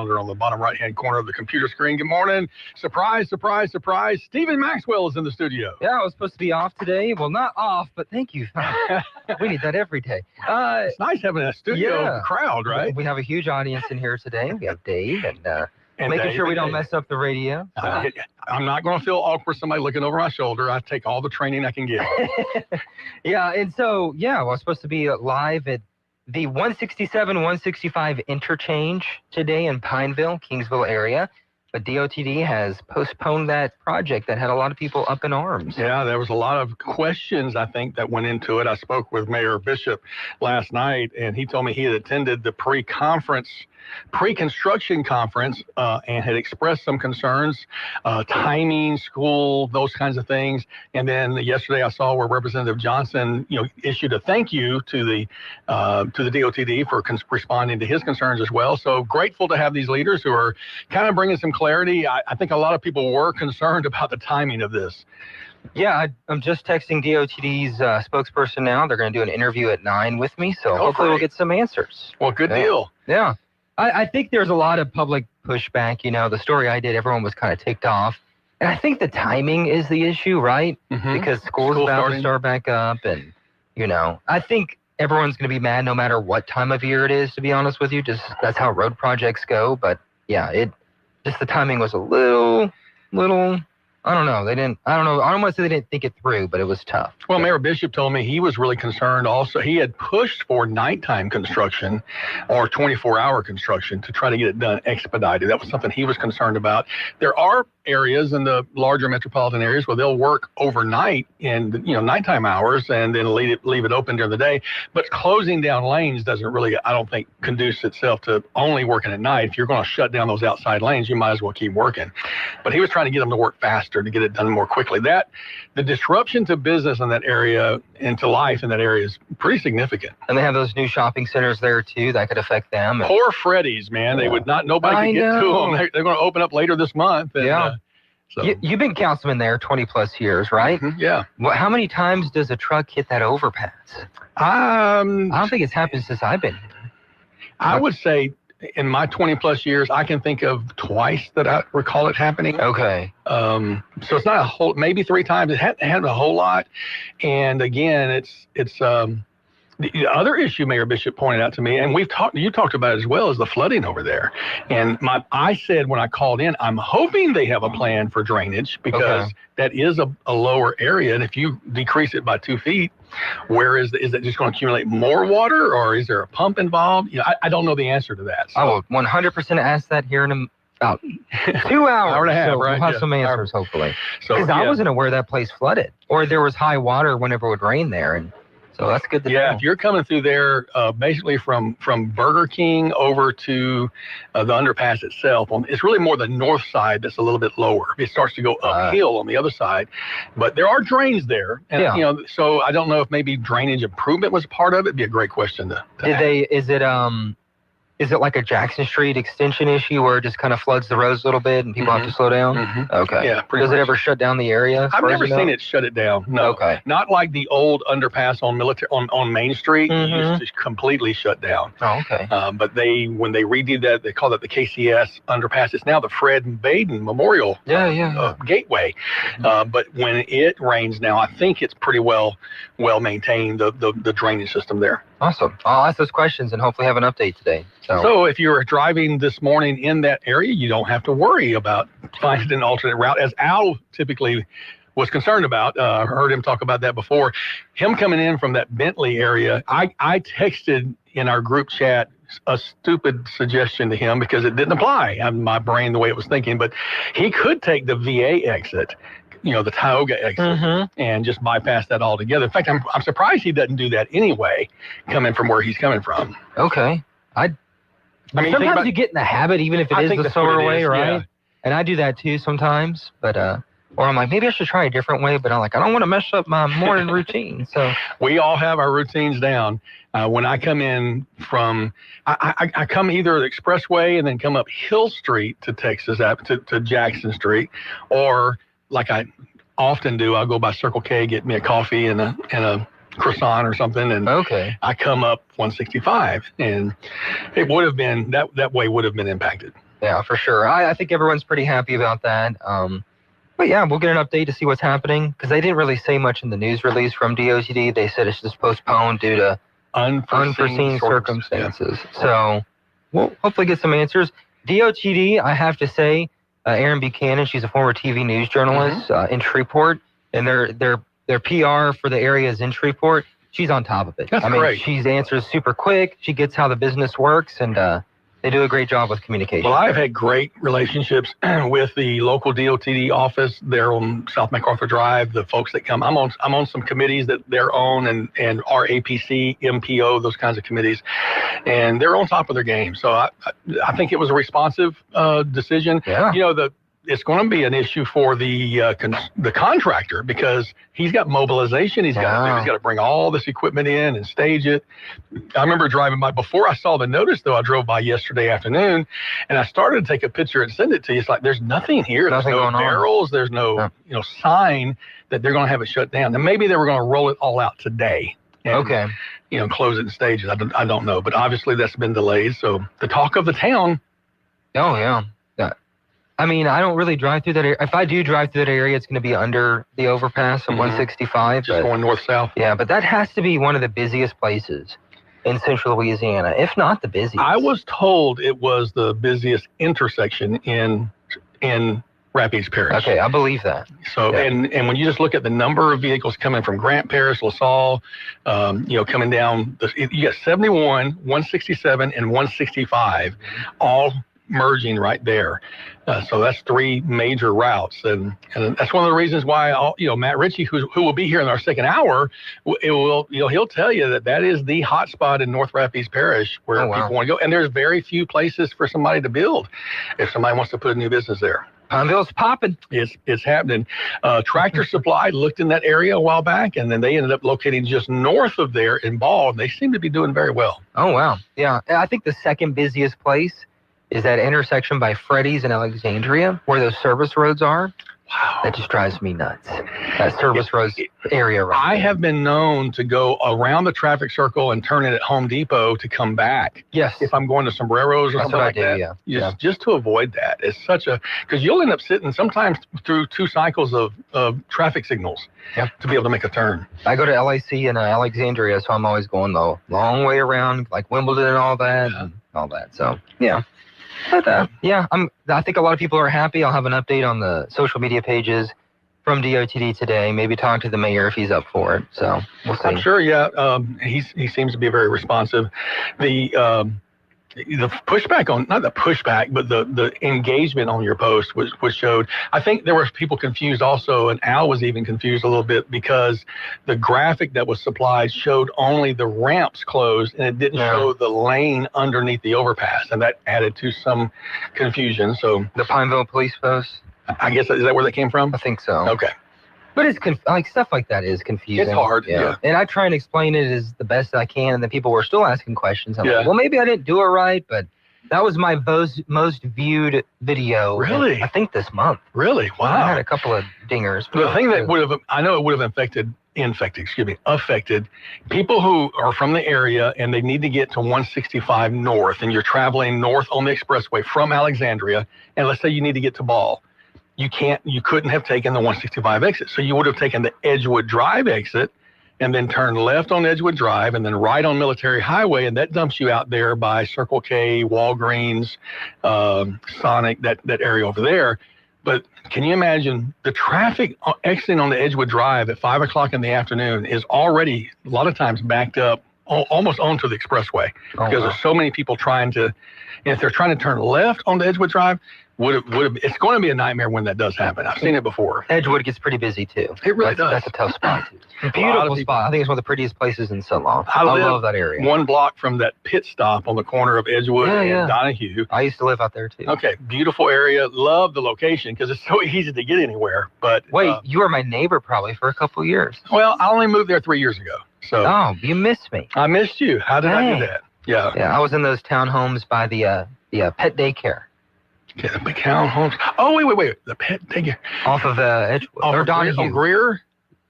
calendar on the bottom right-hand corner of the computer screen. Good morning. Surprise, surprise, surprise. Stephen Maxwell is in the studio. Yeah, I was supposed to be off today. Well, not off, but thank you. We need that every day. It's nice having a studio crowd, right? We have a huge audience in here today. We have Dave and making Dave sure we don't mess up the radio. I'm not going to feel awkward somebody looking over my shoulder. I take all the training I can get. Yeah, and so, I was supposed to be live at the 167-165 interchange today in Pineville, Kingsville area. But DOTD has postponed that project that had a lot of people up in arms. Yeah, there was a lot of questions, I think, that went into it. I spoke with Mayor Bishop last night, and he told me he had attended the pre-construction conference and had expressed some concerns, timing, school, those kinds of things. And then yesterday I saw where Representative Johnson, issued a thank you to the DOTD for responding to his concerns as well. So grateful to have these leaders who are kind of bringing some clarity. I think a lot of people were concerned about the timing of this. Yeah, I'm just texting DOTD's spokesperson now. They're going to do an interview at 9 with me, so hopefully we'll get some answers. Well, good deal. Yeah. I think there's a lot of public pushback. The story I did, everyone was kind of ticked off. And I think the timing is the issue, right? Mm-hmm. Because school's about to start back up. And, I think everyone's going to be mad no matter what time of year it is, to be honest with you. Just that's how road projects go. But, yeah, the timing was a little, I don't know. I don't want to say they didn't think it through, but it was tough. Well, Mayor Bishop told me he was really concerned also. He had pushed for nighttime construction or 24-hour construction to try to get it done expedited. That was something he was concerned about. There are areas in the larger metropolitan areas where they'll work overnight in nighttime hours and then leave it open during the day. But closing down lanes doesn't really, I don't think, conduce itself to only working at night. If you're going to shut down those outside lanes, you might as well keep working. But he was trying to get them to work faster to get it done more quickly. The disruption to business in that area and to life in that area is pretty significant. And they have those new shopping centers there too that could affect them. Poor Freddy's, man. They would not. Nobody could get to them. They're going to open up later this month. And, so. You've been councilman there 20 plus years, right? Mm-hmm, yeah. Well, how many times does a truck hit that overpass? I don't think it's happened since I've been here. I would say in my 20 plus years, I can think of twice that I recall it happening. Okay. So it's not a whole, maybe 3 times. It hadn't happened a whole lot. And again, it's the other issue Mayor Bishop pointed out to me, and you talked about it as well, is the flooding over there. And I said when I called in, I'm hoping they have a plan for drainage because that is a lower area. And if you decrease it by 2 feet, is that just going to accumulate more water, or is there a pump involved? I don't know the answer to that. So. I will 100% ask that here in about 2 hours. Hour and a half, right? We'll have some answers, hopefully. Because I wasn't aware that place flooded, or there was high water whenever it would rain there. And so that's good to know. Yeah, if you're coming through there, basically from Burger King over to the underpass itself, it's really more the north side that's a little bit lower. It starts to go uphill on the other side, but there are drains there, and so I don't know if maybe drainage improvement was part of it. It'd be a great question to ask. Is it like a Jackson Street extension issue where it just kind of floods the roads a little bit and people have to slow down? Mm-hmm. Okay. Yeah. Does it ever shut down the area? I've never seen it shut it down. No. Okay. Not like the old underpass on Main Street. It used to completely shut down. Oh, okay. But when they redid that, they called it the KCS underpass. It's now the Fred Baden Memorial Gateway. But when it rains now, I think it's pretty well maintained, the drainage system there. Awesome. I'll ask those questions and hopefully have an update today. So if you're driving this morning in that area, you don't have to worry about finding an alternate route, as Al typically was concerned about. I heard him talk about that before. Him coming in from that Bentley area, I texted in our group chat a stupid suggestion to him because it didn't apply on my brain the way it was thinking, but he could take the VA exit, the Tioga exit, and just bypass that altogether. In fact, I'm surprised he doesn't do that anyway, coming from where he's coming from. Okay. Sometimes you get in the habit, even if it is the slower way, right? Yeah. And I do that too sometimes, but or I'm like, maybe I should try a different way, but I'm like, I don't want to mess up my morning routine. So we all have our routines down. When I come in from, I come either the expressway and then come up Hill Street to Texas, to Jackson Street, or like I often do, I'll go by Circle K, get me a coffee and a croissant or something, and I come up 165, and it would have been that way would have been impacted. Yeah, for sure. I think everyone's pretty happy about that. But yeah, we'll get an update to see what's happening because they didn't really say much in the news release from DOTD. They said it's just postponed due to unforeseen circumstances. Yeah. So we'll hopefully get some answers. DOTD, I have to say, Erin Buchanan, she's a former TV news journalist in Shreveport, and their PR for the area is in Shreveport. She's on top of it. That's great. She answers super quick. She gets how the business works, and they do a great job with communication. Well, I've had great relationships with the local DOTD office there on South MacArthur Drive. The folks that come, I'm on some committees that they're on, and RAPC, MPO, those kinds of committees, and they're on top of their game. So I think it was a responsive decision. Yeah. You know, it's going to be an issue for the contractor because he's got mobilization. He's got to bring all this equipment in and stage it. I remember driving by before I saw the notice, though. I drove by yesterday afternoon, and I started to take a picture and send it to you. It's like there's nothing here. There's no barrels. There's no sign that they're going to have it shut down. And maybe they were going to roll it all out today. And, close it in stages. I don't know, but obviously that's been delayed. So the talk of the town. Oh yeah. I mean, I don't really drive through that area. If I do drive through that area, it's going to be under the overpass of 165. Just going north-south. Yeah, but that has to be one of the busiest places in central Louisiana, if not the busiest. I was told it was the busiest intersection in Rapides Parish. Okay, I believe that. So, and when you just look at the number of vehicles coming from Grant Parish, LaSalle, coming down, you got 71, 167, and 165, all merging right there. So that's three major routes, and that's one of the reasons why Matt Ritchie, who will be here in our second hour, he'll tell you that is the hot spot in North Rapides Parish where people want to go, and there's very few places for somebody to build if somebody wants to put a new business there. Pineville's popping. It's happening. Tractor Supply looked in that area a while back, and then they ended up locating just north of there in Ball, and they seem to be doing very well. Oh wow, yeah. I think the second busiest place is that intersection by Freddy's and Alexandria, where those service roads are. Wow. That just drives me nuts. That service roads area right I have been known to go around the traffic circle and turn in at Home Depot to come back. Yes. If I'm going to Sombreros or something like that. Yeah. Just to avoid that. It's because you'll end up sitting sometimes through 2 cycles of traffic signals to be able to make a turn. I go to LAC in Alexandria, so I'm always going the long way around, like Wimbledon and all that. And all that. So, yeah. But, I think a lot of people are happy. I'll have an update on the social media pages from DOTD today. Maybe talk to the mayor if he's up for it. So we'll see. I'm sure. Yeah, he seems to be very responsive. The pushback on, not the pushback, but the engagement on your post was showed. I think there were people confused also, and Al was even confused a little bit because the graphic that was supplied showed only the ramps closed and it didn't show the lane underneath the overpass, and that added to some confusion. So the Pineville police post, I guess, is that where they came from? I think so. Okay. But it's stuff like that is confusing. It's hard, yeah. And I try and explain it as the best I can, and then people were still asking questions. I'm like, well, maybe I didn't do it right, but that was my most viewed video. Really? I think this month. Really? Wow. I had a couple of dingers. But the thing that would have affected people who are from the area and they need to get to 165 north, and you're traveling north on the expressway from Alexandria, and let's say you need to get to Ball. You couldn't have taken the 165 exit. So you would have taken the Edgewood Drive exit and then turned left on Edgewood Drive and then right on Military Highway. And that dumps you out there by Circle K, Walgreens, Sonic, that area over there. But can you imagine the traffic exiting on the Edgewood Drive at 5 o'clock in the afternoon is already a lot of times backed up almost onto the expressway because there's so many people trying to, and if they're trying to turn left on the Edgewood Drive, it's going to be a nightmare when that does happen. I've seen it before. Edgewood gets pretty busy too. It really does. That's a tough spot too. Beautiful spot. I think it's one of the prettiest places in Sutton. I love that area. 1 block from that pit stop on the corner of Edgewood and Donahue. I used to live out there too. Okay, beautiful area. Love the location because it's so easy to get anywhere. But wait, you were my neighbor probably for a couple of years. Well, I only moved there 3 years ago. So you missed me. I missed you. How did I do that? Yeah. Yeah, I was in those townhomes by the pet daycare. Yeah, the McCown Homes. Oh, wait. The pet daycare. Off of Edgewood. Or Donahue. On Greer?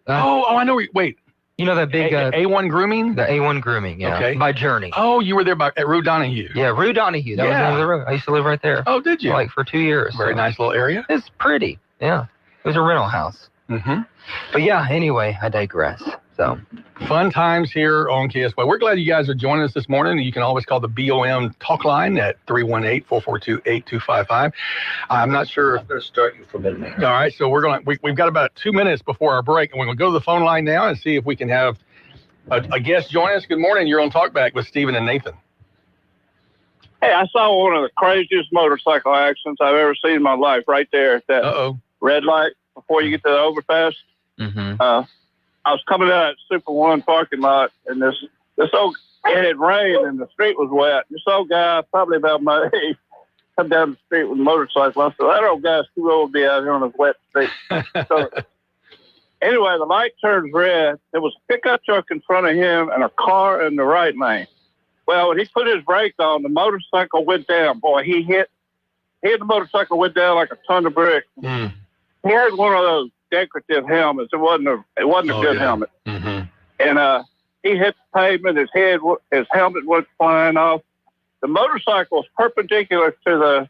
I know. Wait. You know that big A1 Grooming? The A1 Grooming, yeah. Okay. By Journey. Oh, you were there at Rue Donahue. Yeah, Rue Donahue. That was the name of the road. I used to live right there. Oh, did you? Like for 2 years. Very nice little area. It's pretty. Yeah. It was a rental house. Mm-hmm. But yeah, anyway, I digress. So fun times here on KSY. We're glad you guys are joining us this morning. You can always call the BOM talk line at 318-442-8255. I'm not sure. I'm going to start you from in there. All right, so we've got about 2 minutes before our break, and we're going to go to the phone line now and see if we can have a guest join us. Good morning. You're on Talkback with Stephen and Nathan. Hey, I saw one of the craziest motorcycle accidents I've ever seen in my life right there at that red light before you get to the overpass. Mm-hmm. I was coming out of Super One parking lot, and this old, it had rained and the street was wet. This old guy, probably about my age, come down the street with a motorcycle. I said, that old guy's too old to be out here on a wet street. So anyway, the light turns red. There was a pickup truck in front of him and a car in the right lane. Well, when he put his brake on, the motorcycle went down. Boy, he hit the motorcycle, went down like a ton of bricks. Mm. He had one of those decorative helmets. It wasn't a good helmet. Mm-hmm. And he hit the pavement. His helmet went flying off. The motorcycle was perpendicular to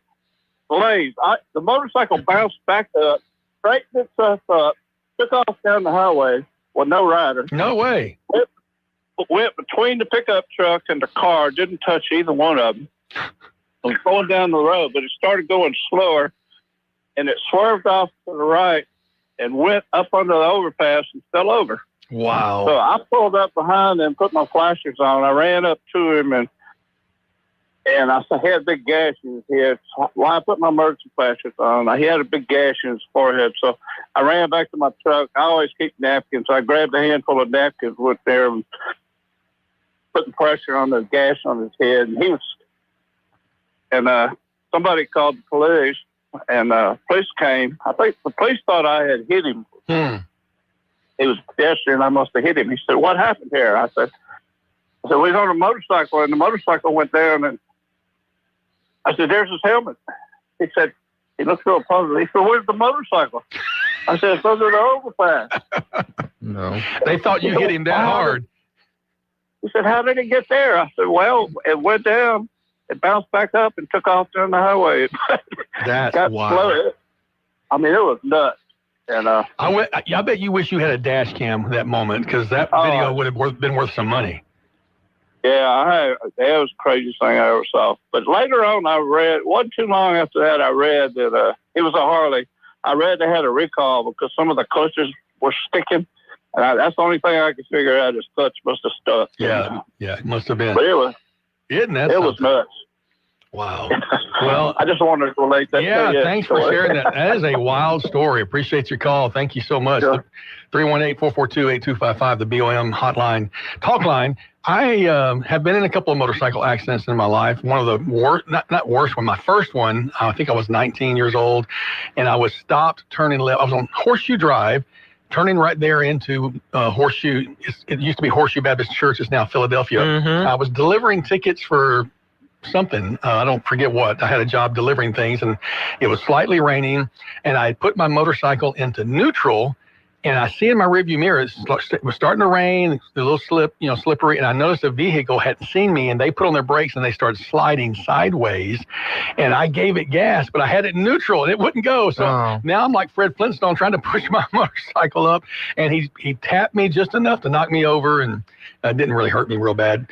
the lanes. The motorcycle bounced back up, straightened itself up, took off down the highway with no rider. No way. Went between the pickup truck and the car, didn't touch either one of them. It was going down the road, but it started going slower, and it swerved off to the right and went up under the overpass and fell over. Wow. So I pulled up behind him, put my flashers on. I ran up to him, and I had a big gash in his head. Well, I put my emergency flashers on. He had a big gash in his forehead. So I ran back to my truck. I always keep napkins. So I grabbed a handful of napkins, went there, and putting pressure on the gash on his head. And somebody called the police, and police came. I think the police thought I had hit him. He was a pedestrian. I must have hit him. He said, "What happened here?" I said, we was on a motorcycle, and the motorcycle went down, and I said, "There's his helmet." He said, he looked real puzzled. He said, "Where's the motorcycle?" I said, "It's under the overpass." No. They thought you hit him that hard. He said, "How did it get there?" I said, "Well, it went down. It bounced back up and took off down the highway." That's got wild. slow. I mean, it was nuts. And I bet you wish you had a dash cam that moment, because that video would have been worth some money. Yeah, that was the craziest thing I ever saw. But later on, I read, wasn't too long after that, I read that it was a Harley. I read they had a recall because some of the clutches were sticking. And that's the only thing I could figure out. His clutch must have stuck. Yeah, it must have been. But it was nuts. Wow. Well, I just wanted to relate that. Yeah, thanks for sharing that. That is a wild story. Appreciate your call. Thank you so much. Yeah. 318-442-8255, the BOM hotline, talk line. I have been in a couple of motorcycle accidents in my life. One of the worst, not worst one, my first one, I think I was 19 years old, and I was stopped turning left. I was on Horseshoe Drive, turning right there into Horseshoe. It used to be Horseshoe Baptist Church. It's now Philadelphia. Mm-hmm. I was delivering tickets for something. I don't forget what. I had a job delivering things, and it was slightly raining, and I put my motorcycle into neutral, and I see in my rearview mirror, it was starting to rain, a little slippery, and I noticed a vehicle had seen me, and they put on their brakes, and they started sliding sideways, and I gave it gas, but I had it in neutral, and it wouldn't go. So now I'm like Fred Flintstone trying to push my motorcycle up, and he tapped me just enough to knock me over, and didn't really hurt me real bad.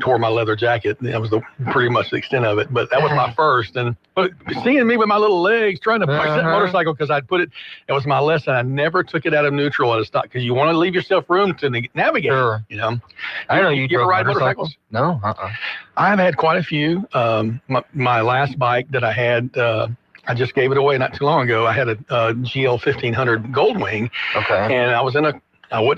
Tore my leather jacket. That was pretty much the extent of it. But that was my first. But seeing me with my little legs trying to push that motorcycle because I'd put it, it was my lesson. I never took it out of neutral at a stop because you want to leave yourself room to navigate. Sure. You know. I know you ever ride motorcycles? No. I've had quite a few. My last bike that I had. I just gave it away not too long ago. I had a GL 1500 Goldwing. Okay. And I wasn't in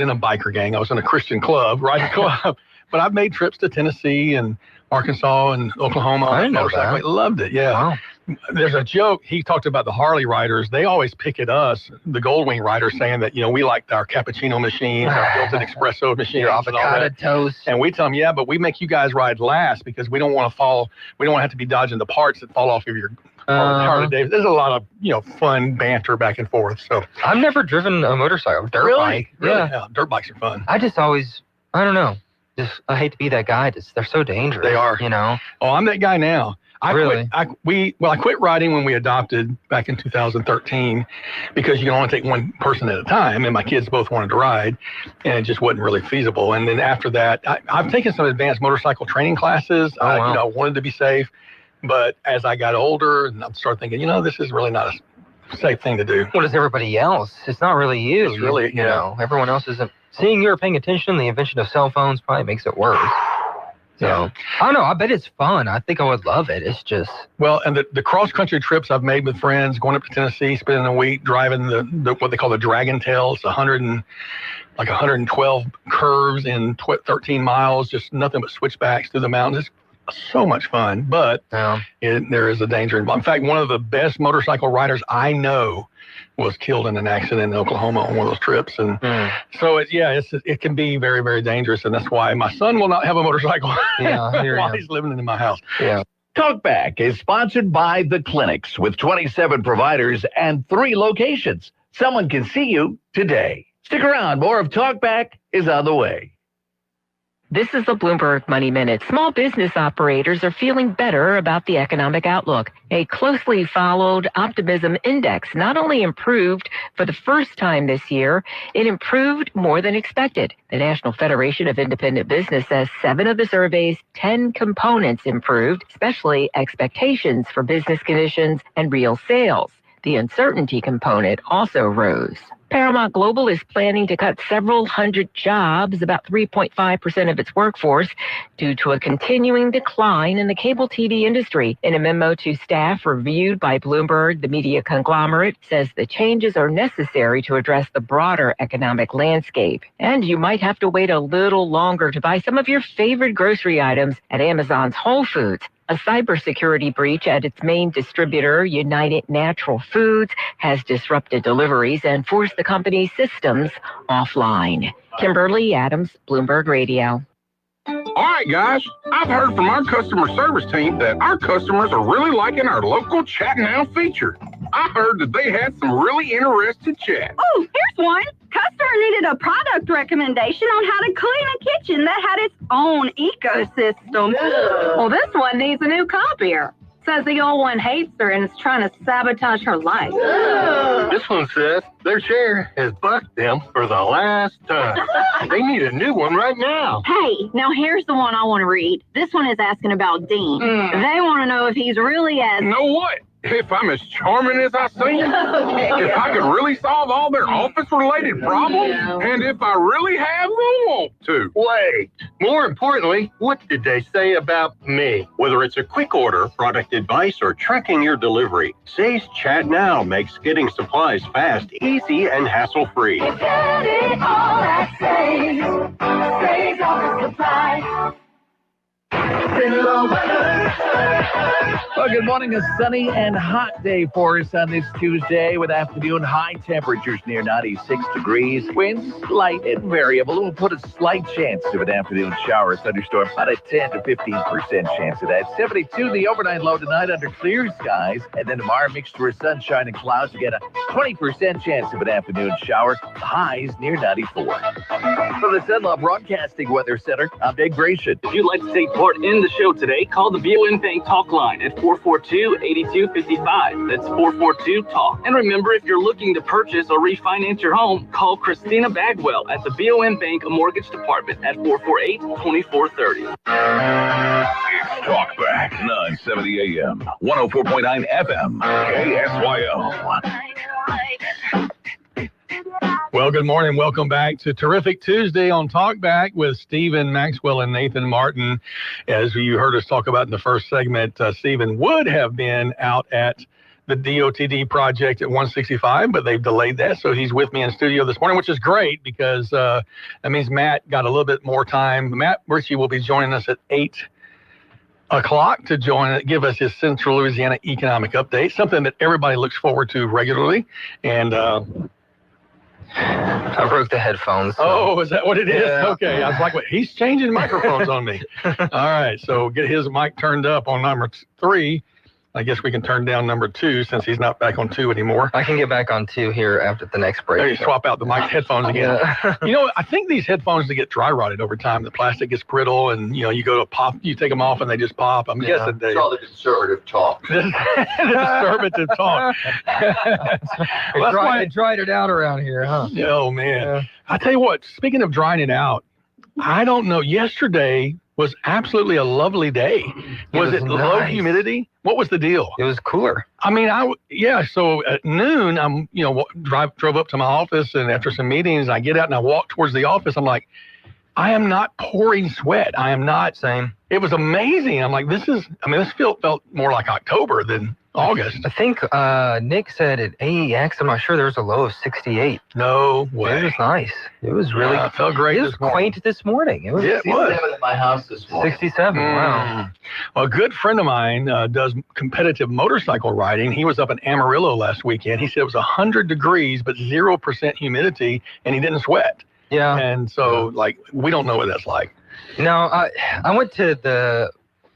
a biker gang. I was in a Christian club, riding club. But I've made trips to Tennessee and Arkansas and Oklahoma. I didn't know that. I loved it, yeah. Wow. there's a joke. He talked about the Harley riders. They always pick at us, the Goldwing riders, saying that, we like our cappuccino machine, our built-in espresso machine, your avocado toast. And we tell them, yeah, but we make you guys ride last because we don't want to have to be dodging the parts that fall off of your Harley Davidson. There's a lot of, fun banter back and forth. So I've never driven a motorcycle, dirt bike. Really? Yeah, dirt bikes are fun. I just always, I don't know. I hate to be that guy. They're so dangerous. They are. Oh, I'm that guy now. I quit riding when we adopted back in 2013 because you can only take one person at a time, and my kids both wanted to ride, and it just wasn't really feasible. And then after that, I've taken some advanced motorcycle training classes. Wow. I wanted to be safe, but as I got older, and I started thinking, this is really not a safe thing to do. What is everybody else? It's not really you. It's really, you know, everyone else isn't. Seeing you're paying attention, the invention of cell phones probably makes it worse. So, I don't know. I bet it's fun. I think I would love it. It's just... Well, and the cross-country trips I've made with friends, going up to Tennessee, spending a week driving the what they call the Dragon Tails, 112 curves in 13 miles, just nothing but switchbacks through the mountains. It's so much fun, but there is a danger involved. In fact, one of the best motorcycle riders I know was killed in an accident in Oklahoma on one of those trips. And so, it can be very, very dangerous. And that's why my son will not have a motorcycle while he's living in my house. Yeah. Talkback is sponsored by The Clinics with 27 providers and 3 locations. Someone can see you today. Stick around. More of Talkback is on the way. This is the Bloomberg Money Minute. Small business operators are feeling better about the economic outlook. A closely followed optimism index not only improved for the first time this year, it improved more than expected. The National Federation of Independent Business says 7 of the survey's 10 components improved, especially expectations for business conditions and real sales. The uncertainty component also rose. Paramount Global is planning to cut several hundred jobs, about 3.5% of its workforce, due to a continuing decline in the cable TV industry. In a memo to staff reviewed by Bloomberg, the media conglomerate says the changes are necessary to address the broader economic landscape. And you might have to wait a little longer to buy some of your favorite grocery items at Amazon's Whole Foods. A cybersecurity breach at its main distributor, United Natural Foods, has disrupted deliveries and forced the company's systems offline. Kimberly Adams, Bloomberg Radio. All right, guys, I've heard from our customer service team that our customers are really liking our local Chat Now feature. I heard that they had some really interesting chat. Oh, here's one. Customer needed a product recommendation on how to clean a kitchen that had its own ecosystem. Well, this one needs a new copier. Says the old one hates her and is trying to sabotage her life. This one says their chair has bucked them for the last time. They need a new one right now. Hey, now here's the one I want to read. This one is asking about Dean. They want to know if he's really as... Know what? If I'm as charming as I seem, if I could really solve all their office-related problems, and if I really have the want to. Wait. More importantly, what did they say about me? Whether it's a quick order, product advice, or tracking your delivery, Say's Chat Now makes getting supplies fast, easy, and hassle-free. Get it all at Say's. Say's Office Supply. Well, good morning. A sunny and hot day for us on this Tuesday with afternoon high temperatures near 96 degrees. Winds light and variable. We'll put a slight chance of an afternoon shower or thunderstorm. About a 10 to 15% chance of that. 72 the overnight low tonight under clear skies. And then tomorrow mixture of sunshine and clouds. You get a 20% chance of an afternoon shower. Highs near 94. From the Sunlaw Broadcasting Weather Center, I'm Dave Gratian. If you'd like to take part in the show today, call the BOM Bank Talk line at 442-8255. That's 442-TALK. And remember, if you're looking to purchase or refinance your home, call Christina Bagwell at the BOM Bank Mortgage Department at 448-2430. It's Talkback, 970 AM, 104.9 FM, KSYO. Well, good morning. Welcome back to Terrific Tuesday on Talkback with Stephen Maxwell and Nathan Martin. As you heard us talk about in the first segment, Stephen would have been out at the DOTD project at 165, but they've delayed that. So he's with me in studio this morning, which is great because that means Matt got a little bit more time. Matt Ritchie will be joining us at 8 o'clock to give us his Central Louisiana economic update, something that everybody looks forward to regularly. And I broke the headphones. So. Oh, is that what it is? Yeah. Okay. I was like, wait, he's changing microphones on me. All right. So get his mic turned up on number 3. I guess we can turn down number 2 since he's not back on 2 anymore. I can get back on 2 here after the next break. There you swap out the mic headphones again. Yeah. You know, I think these headphones, they get dry rotted over time. The plastic gets brittle and, you go to pop, you take them off and they just pop. I'm guessing they... It's all the conservative talk. The conservative talk. Well, that's why it dried it out around here, huh? Oh, man. I tell you what, speaking of drying it out, I don't know. Yesterday was absolutely a lovely day. Was it low humidity? What was the deal? It was cooler. I mean, so at noon, I'm, drove up to my office, and after some meetings, I get out and I walk towards the office. I'm like, I am not pouring sweat. I am not. Same. It was amazing. I'm like, this felt more like October than August. I think Nick said at AEX, I'm not sure, there was a low of 68. No way. It was nice. It was really, it felt great. It was quaint this morning. It was. Yeah, it was. At my house this morning. 67. Wow. Well, a good friend of mine does competitive motorcycle riding. He was up in Amarillo last weekend. He said it was 100 degrees, but 0% humidity, and he didn't sweat. Yeah. And so, we don't know what that's like. No, I went to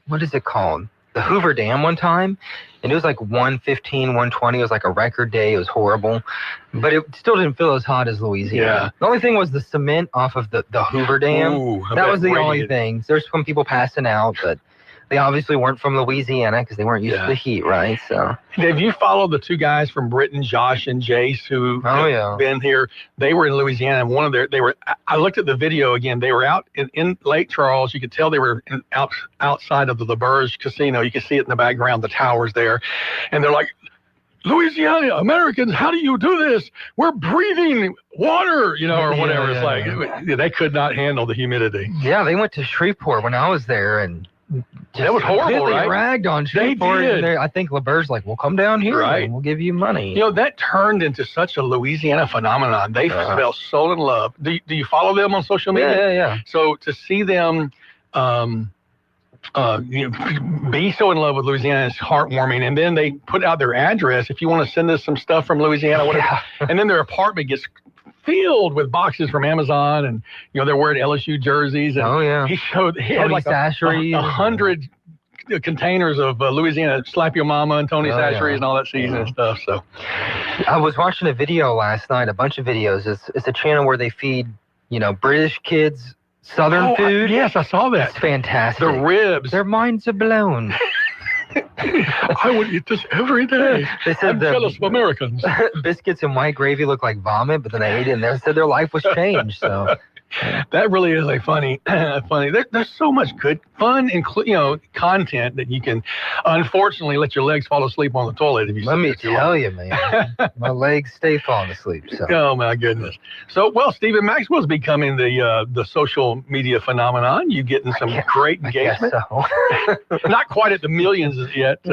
what is it called? The Hoover Dam one time, and it was like 115, 120. It was like a record day. It was horrible, but it still didn't feel as hot as Louisiana. Yeah. The only thing was the cement off of the Hoover Dam. Ooh, that was the only thing. There's some people passing out, but they obviously weren't from Louisiana because they weren't used to the heat, right? So, have you followed the 2 guys from Britain, Josh and Jace, who have been here? They were in Louisiana, and I looked at the video again. They were out in Lake Charles. You could tell they were outside of the LeBurge Casino. You could see it in the background, the towers there. And they're like, Louisiana Americans, how do you do this? We're breathing water, or whatever. It's like, they could not handle the humidity. Yeah, they went to Shreveport when I was there, and that was horrible, right? They ragged on Shreveport. They did. I think LeBurge's like, well, come down here, right? And we'll give you money. That turned into such a Louisiana phenomenon. They fell so in love. Do you follow them on social media? Yeah. So to see them, be so in love with Louisiana is heartwarming. And then they put out their address if you want to send us some stuff from Louisiana, whatever. Yeah. And then their apartment gets filled with boxes from Amazon, and they're wearing LSU jerseys. And he had like 100 containers of Louisiana Slap Your Mama and Tony Chachere's and all that season and stuff. So I was watching a video last night, a bunch of videos. It's a channel where they feed British kids Southern food. Yes, I saw that. It's fantastic. The ribs. Their minds are blown. I would eat this every day. They said I'm jealous of Americans. Biscuits and white gravy look like vomit, but then they ate it and they said their life was changed. So that really is a funny. There's so much good, fun, and content that you can, unfortunately, let your legs fall asleep on the toilet if you. Let me tell you, man, my legs stay falling asleep. So. Oh my goodness! So Stephen Maxwell's becoming the social media phenomenon. You getting some great engagement. I guess so. Not quite at the millions yet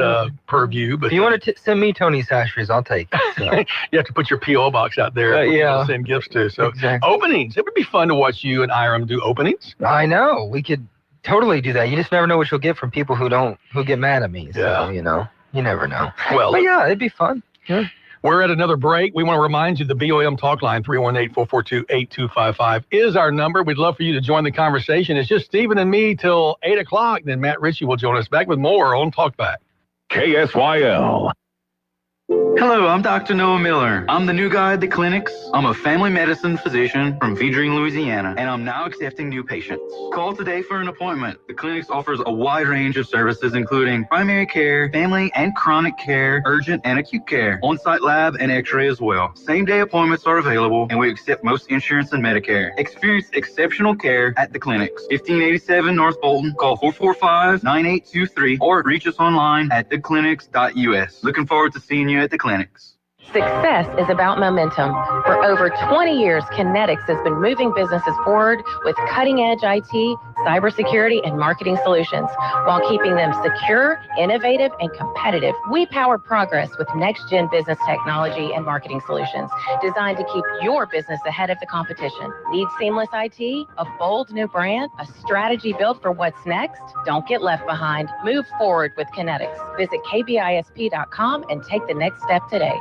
per view, but if you want to send me Tony Chachere's, I'll take it. So. You have to put your PO box out there. To send gifts to. So openings. It would be fun to watch you and Iram do openings. I know. We could totally do that. You just never know what you'll get from people who get mad at me. So, you never know. Well, but it'd be fun. Yeah. We're at another break. We want to remind you the BOM talk line, 318-442-8255 is our number. We'd love for you to join the conversation. It's just Stephen and me till 8 o'clock. Then Matt Ritchie will join us back with more on Talkback. KSYL. Hello, I'm Dr. Noah Miller. I'm the new guy at the clinics. I'm a family medicine physician from Vedrine, Louisiana, and I'm now accepting new patients. Call today for an appointment. The clinics offers a wide range of services, including primary care, family and chronic care, urgent and acute care, on-site lab and x-ray as well. Same-day appointments are available, and we accept most insurance and Medicare. Experience exceptional care at the clinics. 1587 North Bolton. Call 445-9823 or reach us online at theclinics.us. Looking forward to seeing you at the clinics. Success is about momentum. For over 20 years, Kinetics has been moving businesses forward with cutting-edge IT, cybersecurity, and marketing solutions while keeping them secure, innovative, and competitive. We power progress with next-gen business technology and marketing solutions designed to keep your business ahead of the competition. Need seamless IT, a bold new brand, a strategy built for what's next? Don't get left behind. Move forward with Kinetics. Visit kbisp.com and take the next step today.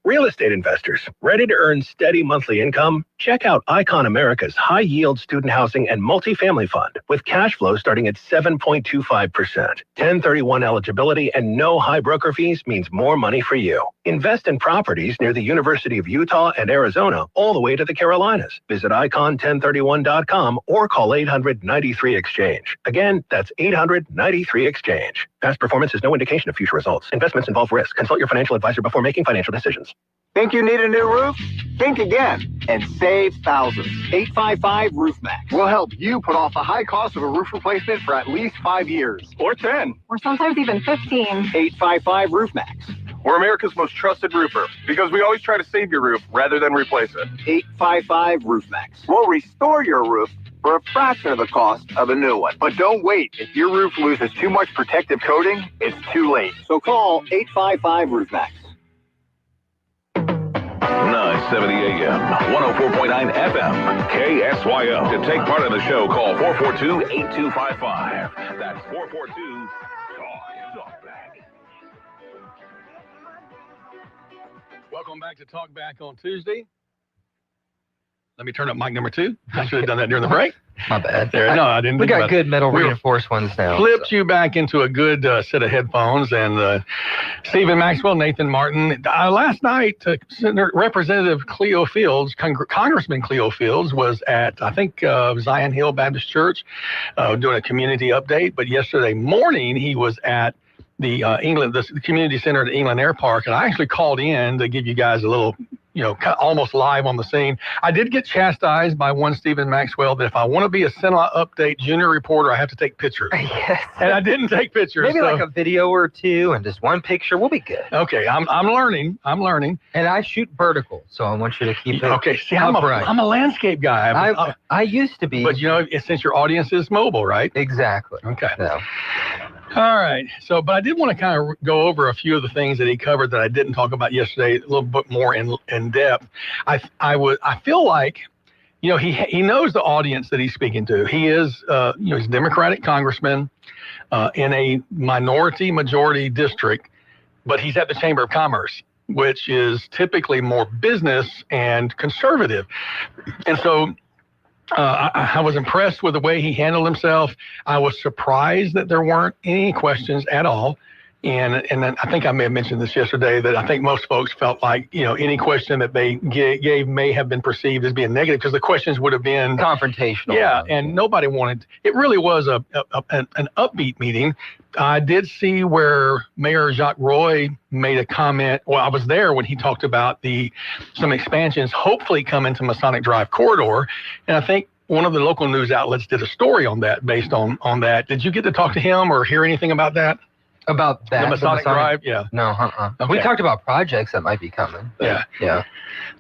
Real estate investors, ready to earn steady monthly income? Check out Icon America's high-yield student housing and multifamily fund with cash flow starting at 7.25%. 1031 eligibility and no high broker fees means more money for you. Invest in properties near the University of Utah and Arizona all the way to the Carolinas. Visit icon1031.com or call 800-93-EXCHANGE. Again, that's 800-93-EXCHANGE. Past performance is no indication of future results. Investments involve risk. Consult your financial advisor before making financial decisions. Think you need a new roof? Think again and save thousands. 855 Roof Max will help you put off the high cost of a roof replacement for at least 5 years. Or 10. Or sometimes even 15. 855 Roof Max. We're America's most trusted roofer because we always try to save your roof rather than replace it. 855 Roof Max. We'll restore your roof for a fraction of the cost of a new one. But don't wait. If your roof loses too much protective coating, it's too late. So call 855 Roof Max. 970 AM, 104.9 FM, KSYO. To take part in the show, call 442-8255. That's 442-TALK-BACK. Welcome back to Talk Back on Tuesday. Let me turn up mic number 2. I should have done that during the break. My bad. There, no, I didn't. We got good metal reinforced ones now. Flipped you back into a good set of headphones. And Stephen Maxwell, Nathan Martin. Last night, Representative Cleo Fields, Congressman Cleo Fields, was at, I think, Zion Hill Baptist Church doing a community update. But yesterday morning, he was at the community center at England Air Park. And I actually called in to give you guys a little, almost live on the scene. I did get chastised by one Stephen Maxwell that if I want to be a Senate Update junior reporter, I have to take pictures. Yes. And I didn't take pictures. Maybe like a video or two and just one picture. We'll be good. Okay, I'm learning. And I shoot vertical, so I want you to keep it. Okay, see, I'm a landscape guy. I used to be. But since your audience is mobile, right? Exactly. Okay. So. All right. But I did want to kind of go over a few of the things that he covered that I didn't talk about yesterday, a little bit more in depth. I feel like, he knows the audience that he's speaking to. He is, he's a Democratic congressman in a majority district, but he's at the Chamber of Commerce, which is typically more business and conservative. And so I was impressed with the way he handled himself. I was surprised that there weren't any questions at all. And then I think I may have mentioned this yesterday, that I think most folks felt like, any question that they gave may have been perceived as being negative because the questions would have been confrontational. Yeah, and nobody wanted. It really was an upbeat meeting. I did see where Mayor Jacques Roy made a comment. Well, I was there when he talked about some expansions hopefully coming to Masonic Drive corridor, and I think one of the local news outlets did a story on that based on that. Did you get to talk to him or hear anything about that? About that? The Masonic Drive? Yeah. No, Okay. We talked about projects that might be coming. Yeah. Yeah.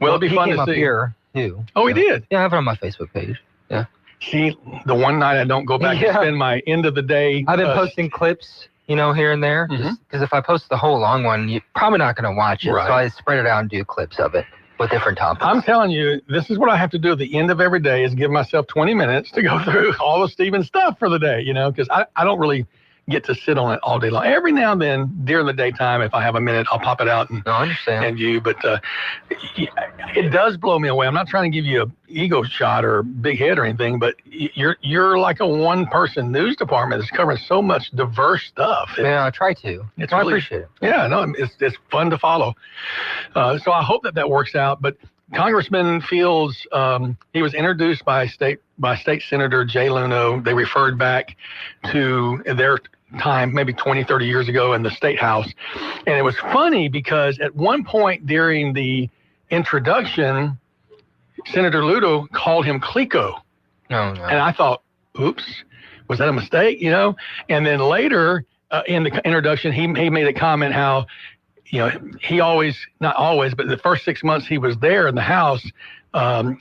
Well, it'd be fun to see. He came up here, too. Oh, he did? Yeah, I have it on my Facebook page. Yeah. See, the one night I don't go back and spend my end of the day. I've been posting clips, here and there. Because if I post the whole long one, you're probably not going to watch it. Right. So I spread it out and do clips of it with different topics. I'm telling you, this is what I have to do at the end of every day is give myself 20 minutes to go through all the Stephen stuff for the day, because I don't really get to sit on it all day long. Every now and then during the daytime, if I have a minute, I'll pop it out and view. But it does blow me away. I'm not trying to give you an ego shot or big head or anything, but you're like a one-person news department that's covering so much diverse stuff. I try to. I appreciate it. Yeah, no, it's fun to follow. So I hope that works out. But Congressman Fields, he was introduced by State Senator Jay Luno. They referred back to their time, maybe 20, 30 years ago in the State House. And it was funny because at one point during the introduction, Senator Luno called him Clico. No. And I thought, oops, was that a mistake? And then later in the introduction, he made a comment how he always, not always, but the first 6 months he was there in the House, I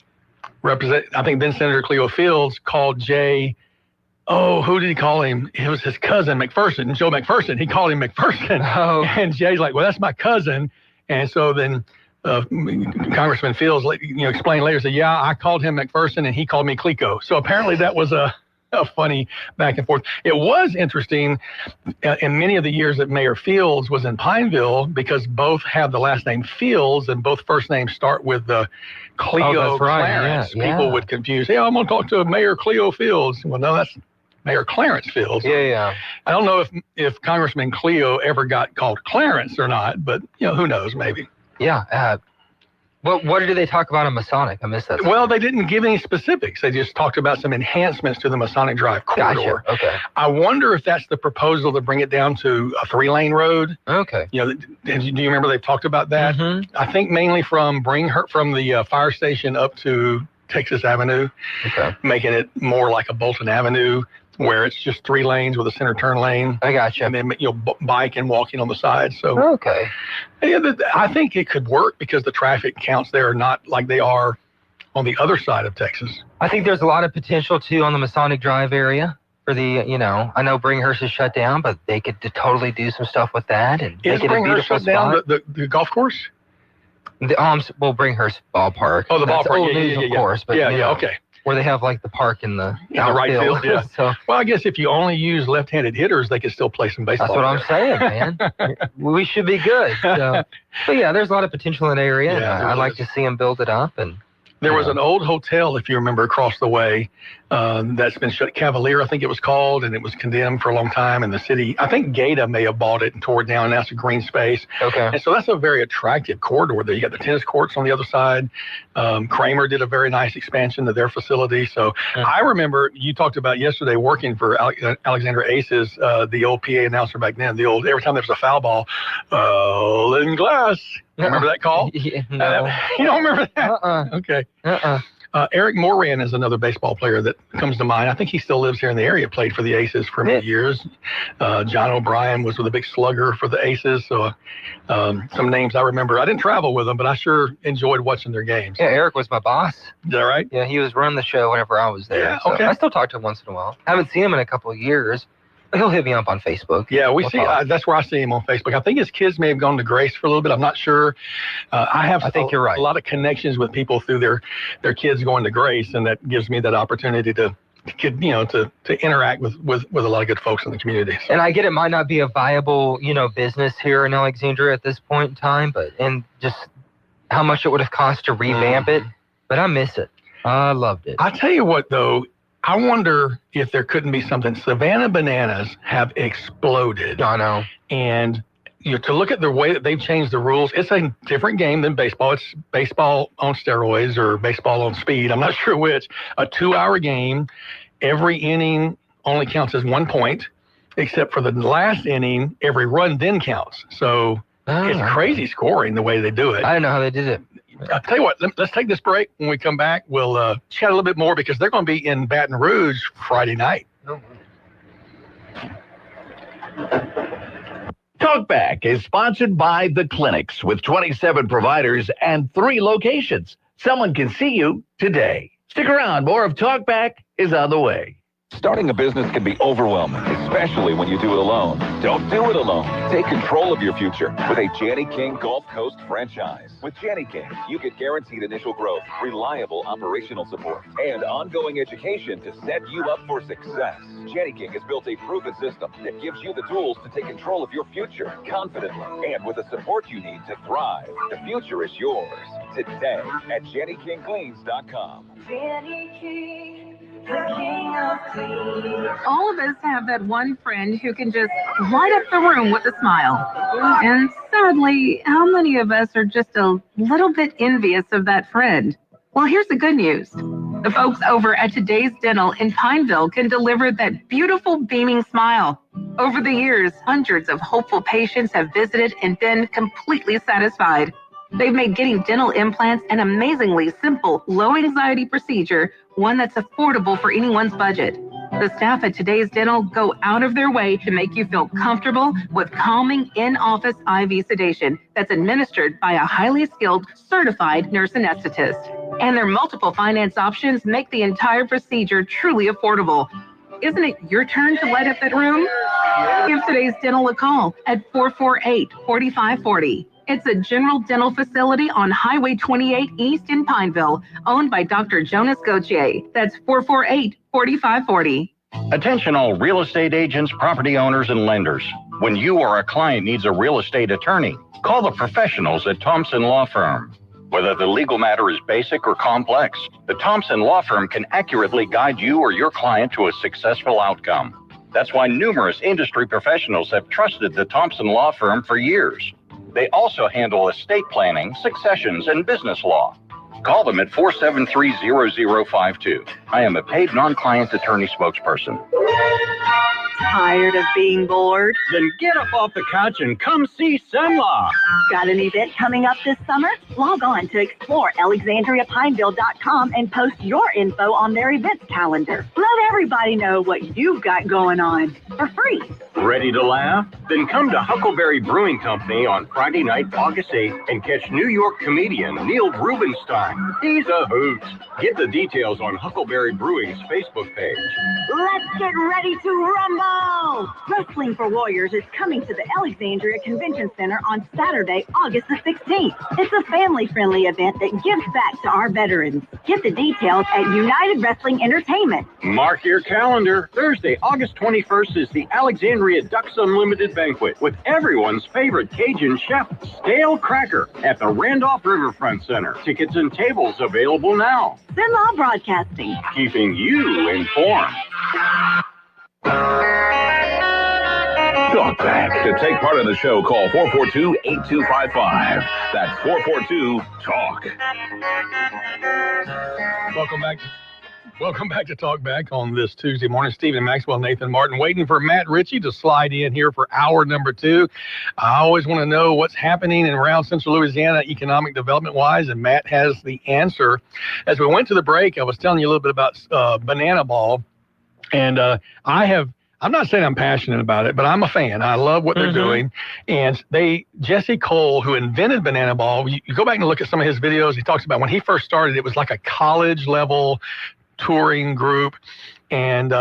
think then Senator Cleo Fields called Jay. Oh, who did he call him? It was his cousin, McPherson, Joe McPherson. He called him McPherson. Oh. And Jay's like, well, that's my cousin. And so then Congressman Fields, explained later, said, yeah, I called him McPherson and he called me Clico. So apparently that was a funny back and forth. It was interesting in many of the years that Mayor Fields was in Pineville, because both have the last name Fields and both first names start with the Cleo Clarence. Yeah. People would confuse, hey, I'm going to talk to Mayor Cleo Fields. Well, no, that's Mayor Clarence Fields. Yeah. I don't know if Congressman Cleo ever got called Clarence or not, but who knows, maybe. Yeah. What did they talk about in Masonic? I missed that. Well, they didn't give any specifics. They just talked about some enhancements to the Masonic Drive corridor. Gotcha. Okay. I wonder if that's the proposal to bring it down to a 3-lane road. Okay. Do you remember they've talked about that? Mm-hmm. I think mainly from the fire station up to Texas Avenue, making it more like a Bolton Avenue, where it's just 3 lanes with a center turn lane. I gotcha. And then bike and walking on the side. So okay. Yeah, I think it could work because the traffic counts there are not like they are on the other side of Texas. I think there's a lot of potential too on the Masonic Drive area for the, I know Bringhurst is shut down, but they could totally do some stuff with that and Is make it a Bringhurst beautiful shut down spot. the golf course? Bringhurst Ballpark. Oh, the That's ballpark. old news, of course, but okay. Where they have like the park in the right field. Yeah. So, well, I guess if you only use left-handed hitters, they could still play some baseball. That's what I'm saying, man. We should be good. So, but yeah, there's a lot of potential in the area. Yeah, and I'd like to see them build it up. And there was an old hotel, if you remember, across the way that's been shut. Cavalier, I think it was called, and it was condemned for a long time. And the city, I think Gata may have bought it and tore it down, and now it's a green space. Okay. And so that's a very attractive corridor there. You got the tennis courts on the other side. Kramer did a very nice expansion to their facility. So I remember you talked about yesterday working for Alexander Aces, the old PA announcer back then. Every time there was a foul ball, in glass. Remember that call? No. You don't remember that? Okay. Eric Moran is another baseball player that comes to mind. I think he still lives here in the area, played for the Aces for many years. John O'Brien was with a big slugger for the Aces. So some names I remember. I didn't travel with them, but I sure enjoyed watching their games. Yeah, Eric was my boss. Is that right? Yeah, he was running the show whenever I was there. Yeah, so okay. I still talk to him once in a while. I haven't seen him in a couple of years. He'll hit me up on Facebook. Yeah, that's where I see him on Facebook. I think his kids may have gone to Grace for a little bit. I'm not sure. I think you're right. A lot of connections with people through their kids going to Grace, and that gives me that opportunity to interact with a lot of good folks in the community. So. And I get it might not be a viable, business here in Alexandria at this point in time, and just how much it would have cost to revamp it. But I miss it. I loved it. I tell you what, though. I wonder if there couldn't be something. Savannah Bananas have exploded. I know. And to look at the way that they've changed the rules, it's a different game than baseball. It's baseball on steroids or baseball on speed. I'm not sure which. A 2-hour game. Every inning only counts as 1 point, except for the last inning, every run then counts. So it's crazy scoring the way they do it. I don't know how they did it. I'll tell you what, let's take this break. When we come back, we'll chat a little bit more because they're going to be in Baton Rouge Friday night. Talkback is sponsored by The Clinics with 27 providers and 3 locations. Someone can see you today. Stick around. More of Talkback is on the way. Starting a business can be overwhelming, especially when you do it alone. Don't do it alone. Take control of your future with a Janney King Gulf Coast franchise. With Janney King, you get guaranteed initial growth, reliable operational support, and ongoing education to set you up for success. Janney King has built a proven system that gives you the tools to take control of your future confidently and with the support you need to thrive. The future is yours today at JannyKingCleans.com. Janney King, the king of clean. All of us have that one friend who can just light up the room with a smile. And sadly, how many of us are just a little bit envious of that friend? Well, here's the good news. The folks over at Today's Dental in Pineville can deliver that beautiful beaming smile. Over the years, hundreds of hopeful patients have visited and been completely satisfied. They've made getting dental implants an amazingly simple, low-anxiety procedure, one that's affordable for anyone's budget. The staff at Today's Dental go out of their way to make you feel comfortable with calming in-office IV sedation that's administered by a highly skilled, certified nurse anesthetist. And their multiple finance options make the entire procedure truly affordable. Isn't it your turn to light up that room? Give Today's Dental a call at 448-4540. It's a general dental facility on Highway 28 East in Pineville, owned by Dr. Jonas Gauthier. That's 448-4540. Attention all real estate agents, property owners, and lenders. When you or a client needs a real estate attorney, call the professionals at Thompson Law Firm. Whether the legal matter is basic or complex, the Thompson Law Firm can accurately guide you or your client to a successful outcome. That's why numerous industry professionals have trusted the Thompson Law Firm for years. They also handle estate planning, successions, and business law. Call them at 473-0052. I am a paid non-client attorney spokesperson. Tired of being bored? Then get up off the couch and come see Cenla. Got an event coming up this summer? Log on to explorealexandriapineville.com and post your info on their events calendar. Let everybody know what you've got going on for free. Ready to laugh? Then come to Huckleberry Brewing Company on Friday night, August 8th, and catch New York comedian Neil Rubenstein. He's a hoot. Get the details on Huckleberry Brewing's Facebook page. Let's get ready to rumble! Wrestling for Warriors is coming to the Alexandria Convention Center on Saturday, August the 16th. It's a family-friendly event that gives back to our veterans. Get the details at United Wrestling Entertainment. Mark your calendar. Thursday, August 21st is the Alexandria Ducks Unlimited Banquet with everyone's favorite Cajun chef, Stale Cracker, at the Randolph Riverfront Center. Tickets and tables available now. Cenla Broadcasting. Keeping you informed. Talk back. To take part in the show, call 442-8255. That's 442-TALK. Welcome back to Talk Back on this Tuesday morning. Stephen Maxwell, Nathan Martin, waiting for Matt Ritchie to slide in here for hour number 2. I always want to know what's happening in around Central Louisiana economic development-wise, and Matt has the answer. As we went to the break, I was telling you a little bit about Banana Ball, and I'm not saying I'm passionate about it, but I'm a fan. I love what they're doing. And Jesse Cole, who invented Banana Ball, you go back and look at some of his videos. He talks about when he first started, it was like a college level touring group. And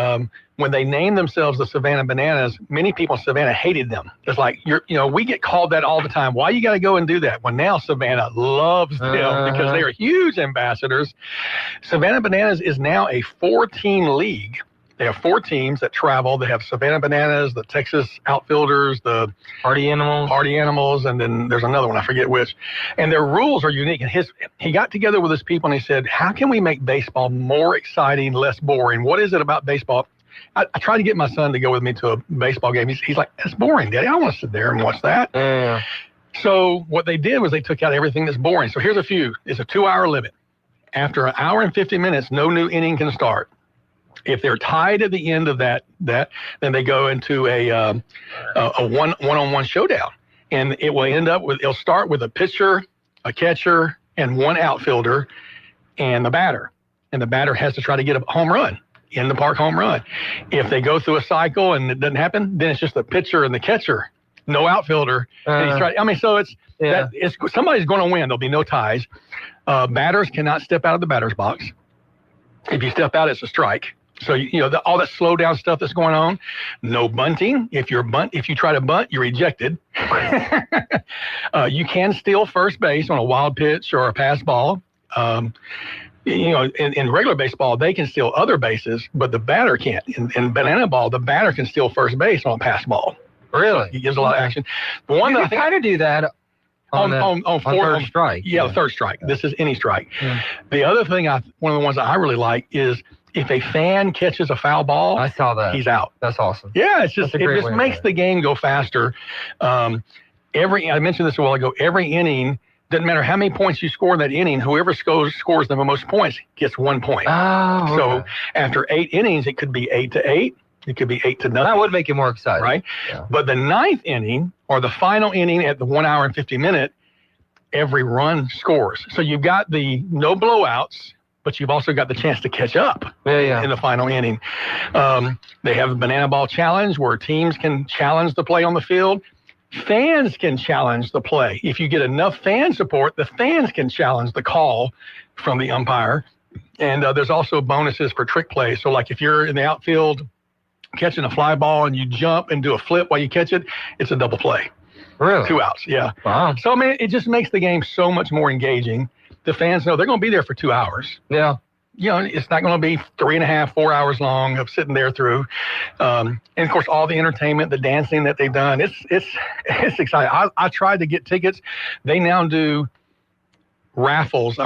when they named themselves the Savannah Bananas, many people in Savannah hated them. It's like, we get called that all the time. Why you got to go and do that? Well, now Savannah loves them because they are huge ambassadors. Savannah Bananas is now a 4-team league. They have 4 teams that travel. They have Savannah Bananas, the Texas Outfielders, the Party Animals, and then there's another one, I forget which. And their rules are unique. And he got together with his people and he said, how can we make baseball more exciting, less boring? What is it about baseball? I tried to get my son to go with me to a baseball game. He's like, that's boring, Daddy. I don't want to sit there and watch that. Yeah. So what they did was they took out everything that's boring. So here's a few. It's a 2-hour limit. After an hour and 50 minutes, no new inning can start. If they're tied at the end of that, then they go into a one-on-one showdown, and it will end up with, it'll start with a pitcher, a catcher, and 1 outfielder, and the batter. And the batter has to try to get a home run, in the park home run. If they go through a cycle and it doesn't happen, then it's just the pitcher and the catcher, no outfielder. And so somebody's going to win. There'll be no ties. Batters cannot step out of the batter's box. If you step out, it's a strike. So, all that slow down stuff that's going on, no bunting. If you try to bunt, you're ejected. You can steal first base on a wild pitch or a pass ball. In regular baseball, they can steal other bases, but the batter can't. In Banana Ball, the batter can steal first base on a pass ball. Really? It gives a lot of action. The one you can kind of do that on third strike. Yeah, the third strike. This is any strike. Yeah. The other thing, one of the ones that I really like is if a fan catches a foul ball, I saw that. He's out. That's awesome. Yeah, it just makes the game go faster. I mentioned this a while ago. Every inning, doesn't matter how many points you score in that inning, whoever scores the most points gets 1 point. Oh, okay. So after 8 innings, it could be 8-8. It could be 8-0. That would make it more exciting, right? Yeah. But the 9th inning or the final inning at the 1 hour and 50 minute, every run scores. So you've got the no blowouts. but you've also got the chance to catch up in the final inning. They have a banana ball challenge where teams can challenge the play on the field. Fans can challenge the play. If you get enough fan support, the fans can challenge the call from the umpire. And there's also bonuses for trick plays. So like if you're in the outfield catching a fly ball and you jump and do a flip while you catch it, it's a double play. Really? 2 outs, yeah. Wow. So, I mean, it just makes the game so much more engaging. The fans know they're going to be there for 2 hours. Yeah. You know, it's not going to be 3.5, 4 hours long of sitting there through. And of course, all the entertainment, the dancing that they've done, it's exciting. I tried to get tickets. They now do lotteries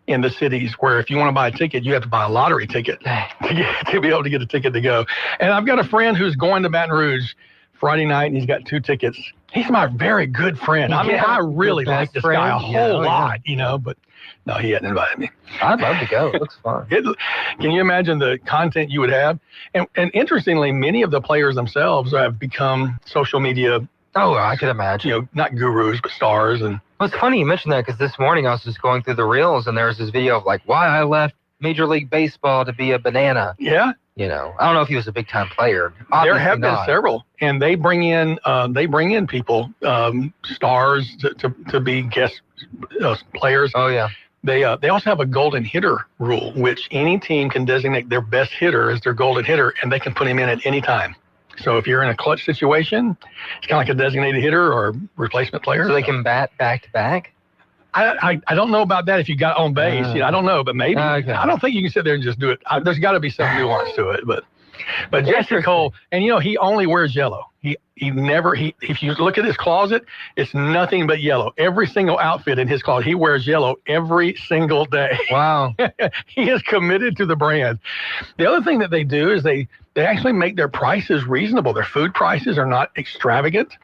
in the cities where if you want to buy a ticket, you have to buy a lottery ticket to be able to get a ticket to go. And I've got a friend who's going to Baton Rouge Friday night, and he's got 2 tickets. He's my very good friend. I mean, I really like this guy a whole lot, you know, but no, he hadn't invited me. I'd love to go. It looks fun. Can you imagine the content you would have? And interestingly, many of the players themselves have become social media. Oh, I could imagine. You know, not gurus, but stars. And well, it's funny you mentioned that because this morning I was just going through the reels and there was this video of like why I left Major League Baseball to be a banana. Yeah. You know, I don't know if he was a big time player. There have been several, and they bring in people, stars to be guest players. Oh yeah. They also have a golden hitter rule, which any team can designate their best hitter as their golden hitter, and they can put him in at any time. So if you're in a clutch situation, it's kind of like a designated hitter or replacement player. So they can bat back to back. I don't know about that if you got on base. You know, I don't know, but maybe. Okay. I don't think you can sit there and just do it. There's got to be some nuance to it. But Jesse Cole, and you know, he only wears yellow. He never if you look at his closet, it's nothing but yellow. Every single outfit in his closet, he wears yellow every single day. Wow. He is committed to the brand. The other thing that they do is they actually make their prices reasonable. Their food prices are not extravagant.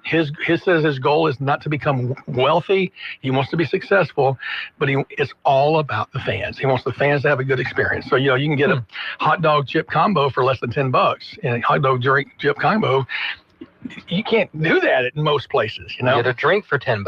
His says his goal is not to become wealthy. He wants to be successful, but it's all about the fans. He wants the fans to have a good experience. So, you know, you can get a hot dog chip combo for less than $10, and a hot dog drink chip combo. You can't do that in most places, you know. Get a drink for $10.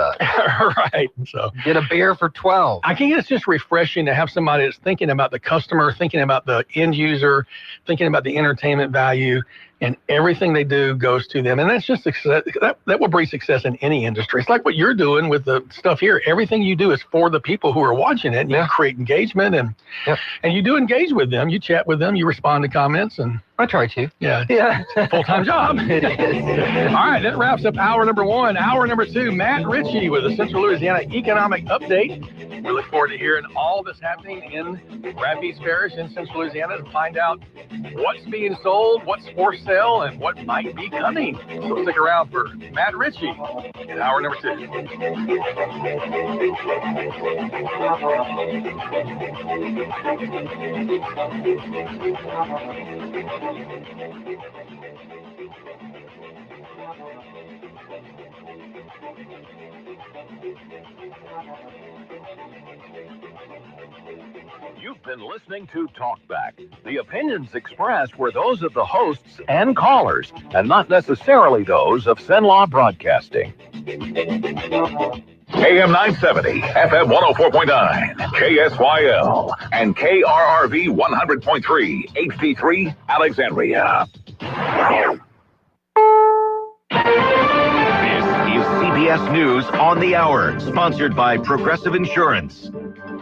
Right. So get a beer for $12. I think it's just refreshing to have somebody that's thinking about the customer, thinking about the end user, thinking about the entertainment value, and everything they do goes to them. And that's just success. That will bring success in any industry. It's like what you're doing with the stuff here. Everything you do is for the people who are watching it. And you create engagement, and you do engage with them. You chat with them. You respond to comments, and I try to. Yeah. It's a full-time job. It is. All right, that wraps up hour number 1. Hour number 2, Matt Ritchie with the Central Louisiana Economic Update. We look forward to hearing all that's happening in Rapides Parish in Central Louisiana to find out what's being sold, what's for sale, and what might be coming. So stick around for Matt Ritchie in hour number 2. You've been listening to Talkback. The opinions expressed were those of the hosts and callers, and not necessarily those of Cenlaw Broadcasting. AM 970, FM 104.9, KSYL, and KRRV 100.3, HD3, Alexandria. This is CBS News on the Hour, sponsored by Progressive Insurance.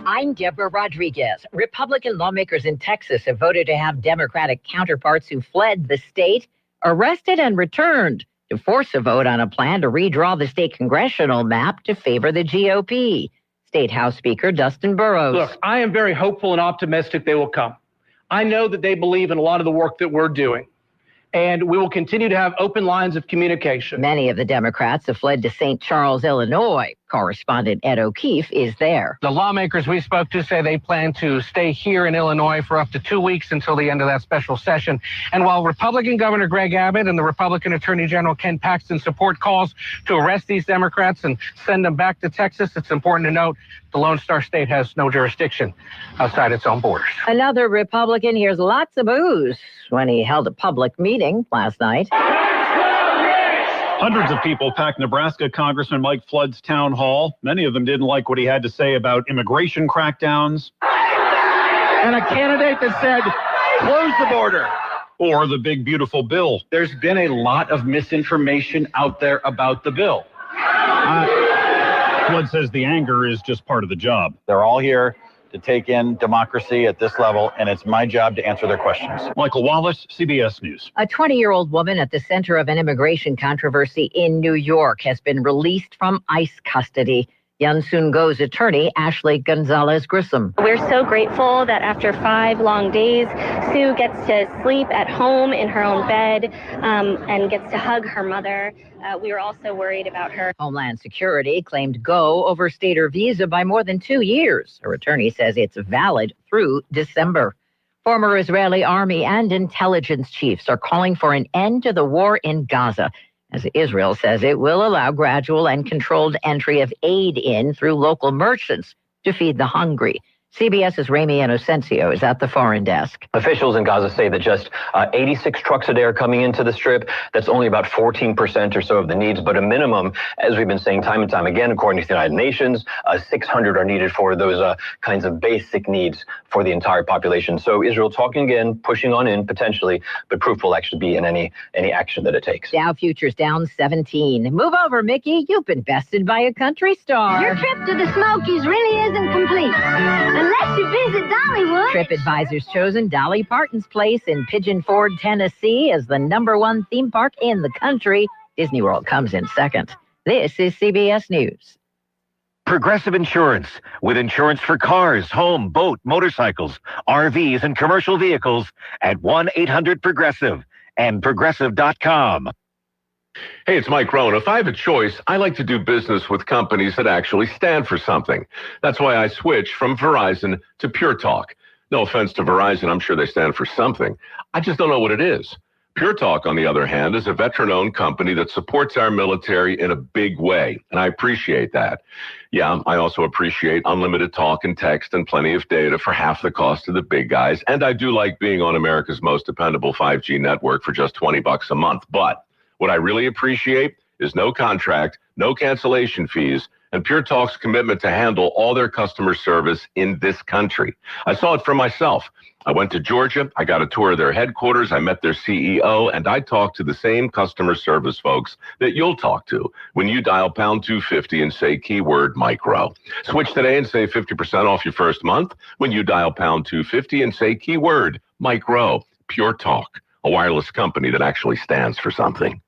I'm Deborah Rodriguez. Republican lawmakers in Texas have voted to have Democratic counterparts who fled the state arrested and returned to force a vote on a plan to redraw the state congressional map to favor the GOP. State House Speaker Dustin Burrows. Look, I am very hopeful and optimistic they will come. I know that they believe in a lot of the work that we're doing, and we will continue to have open lines of communication. Many of the Democrats have fled to St. Charles, Illinois. Correspondent Ed O'Keefe is there. The lawmakers we spoke to say they plan to stay here in Illinois for up to 2 weeks until the end of that special session. And while Republican Governor Greg Abbott and the Republican Attorney General Ken Paxton support calls to arrest these Democrats and send them back to Texas, it's important to note the Lone Star State has no jurisdiction outside its own borders. Another Republican hears lots of boos when he held a public meeting last night. Hundreds of people packed Nebraska Congressman Mike Flood's town hall. Many of them didn't like what he had to say about immigration crackdowns. And a candidate that said, close the border. Or the big, beautiful bill. There's been a lot of misinformation out there about the bill. Flood says the anger is just part of the job. They're all here to take in democracy at this level, and it's my job to answer their questions. Michael Wallace, CBS News. A 20-year-old woman at the center of an immigration controversy in New York has been released from ICE custody. Yun Sun Go's attorney, Ashley Gonzalez Grissom. We're so grateful that after 5 long days, Sue gets to sleep at home in her own bed and gets to hug her mother. We were also worried about her. Homeland Security claimed Go overstayed her visa by more than 2 years. Her attorney says it's valid through December. Former Israeli army and intelligence chiefs are calling for an end to the war in Gaza, as Israel says it will allow gradual and controlled entry of aid in through local merchants to feed the hungry. CBS's Ramy Inocencio is at the foreign desk. Officials in Gaza say that just 86 trucks a day are coming into the strip. That's only about 14% or so of the needs, but a minimum, as we've been saying time and time again, according to the United Nations, 600 are needed for those kinds of basic needs for the entire population. So Israel talking again, pushing on in potentially, but proof will actually be in any action that it takes. Dow futures down 17. Move over, Mickey. You've been bested by a country star. Your trip to the Smokies really isn't complete unless you visit Dollywood. TripAdvisor's chosen Dolly Parton's Place in Pigeon Forge, Tennessee as the #1 theme park in the country. Disney World comes in second. This is CBS News. Progressive Insurance, with insurance for cars, home, boat, motorcycles, RVs, and commercial vehicles at 1-800-PROGRESSIVE and Progressive.com. Hey, it's Mike Rohn. If I have a choice, I like to do business with companies that actually stand for something. That's why I switched from Verizon to Pure Talk. No offense to Verizon, I'm sure they stand for something. I just don't know what it is. Pure Talk, on the other hand, is a veteran-owned company that supports our military in a big way, and I appreciate that. Yeah, I also appreciate unlimited talk and text and plenty of data for half the cost of the big guys, and I do like being on America's most dependable 5G network for just $20 a month. But what I really appreciate is no contract, no cancellation fees, and Pure Talk's commitment to handle all their customer service in this country. I saw it for myself. I went to Georgia, I got a tour of their headquarters, I met their CEO, and I talked to the same customer service folks that you'll talk to when you dial pound 250 and say keyword micro. Switch today and save 50% off your first month when you dial pound 250 and say keyword micro. Pure Talk, a wireless company that actually stands for something.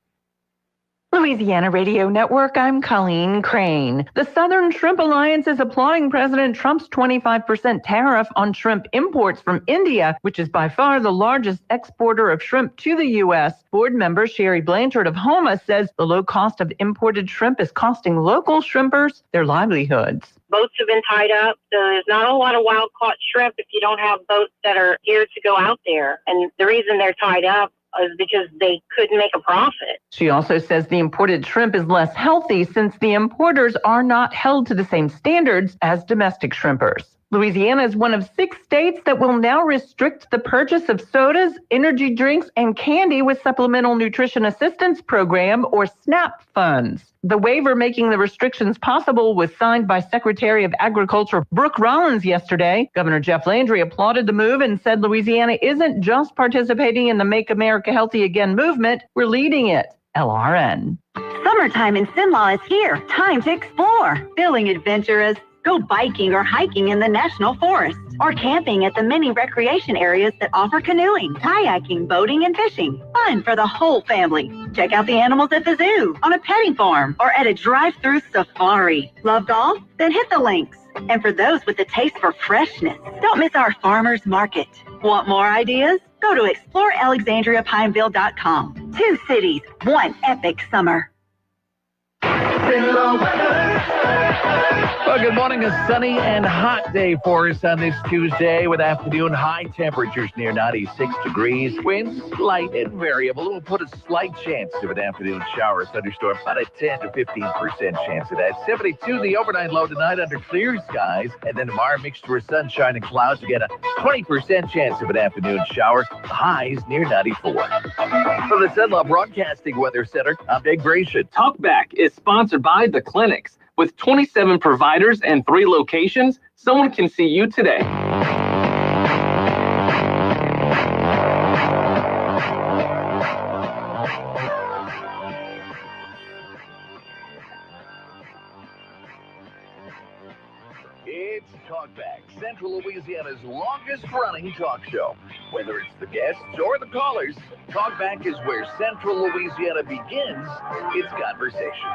Louisiana Radio Network, I'm Colleen Crane. The Southern Shrimp Alliance is applauding President Trump's 25% tariff on shrimp imports from India, which is by far the largest exporter of shrimp to the U.S. Board member Sherry Blanchard of Homa says the low cost of imported shrimp is costing local shrimpers their livelihoods. Boats have been tied up. There's not a lot of wild-caught shrimp if you don't have boats that are geared to go out there. And the reason they're tied up is because they couldn't make a profit. She also says the imported shrimp is less healthy since the importers are not held to the same standards as domestic shrimpers. Louisiana is one of 6 states that will now restrict the purchase of sodas, energy drinks, and candy with Supplemental Nutrition Assistance Program, or SNAP funds. The waiver making the restrictions possible was signed by Secretary of Agriculture Brooke Rollins yesterday. Governor Jeff Landry applauded the move and said Louisiana isn't just participating in the Make America Healthy Again movement, we're leading it. LRN. Summertime in Cenla is here. Time to explore. Feeling adventurous? Go biking or hiking in the national forest, or camping at the many recreation areas that offer canoeing, kayaking, boating, and fishing. Fun for the whole family. Check out the animals at the zoo, on a petting farm, or at a drive-through safari. Love golf? Then hit the links. And for those with the taste for freshness, don't miss our farmers market. Want more ideas? Go to explorealexandriapineville.com. 2 cities, 1 epic summer. Cenla weather. Well, good morning. A sunny and hot day for us on this Tuesday with afternoon high temperatures near 96 degrees. Winds light and variable. We'll put a slight chance of an afternoon shower or thunderstorm, about a 10 to 15% chance of that. 72 the overnight low tonight under clear skies. And then tomorrow mixed with sunshine and clouds. Again, a 20% chance of an afternoon shower. Highs near 94. From the Cenla Broadcasting Weather Center, I'm Dave Gratian. Talkback is sponsored by The Clinics. With 27 providers and 3 locations, someone can see you today. It's Talkback, Central Louisiana's longest-running talk show. Whether it's the guests or the callers, Talkback is where Central Louisiana begins its conversation.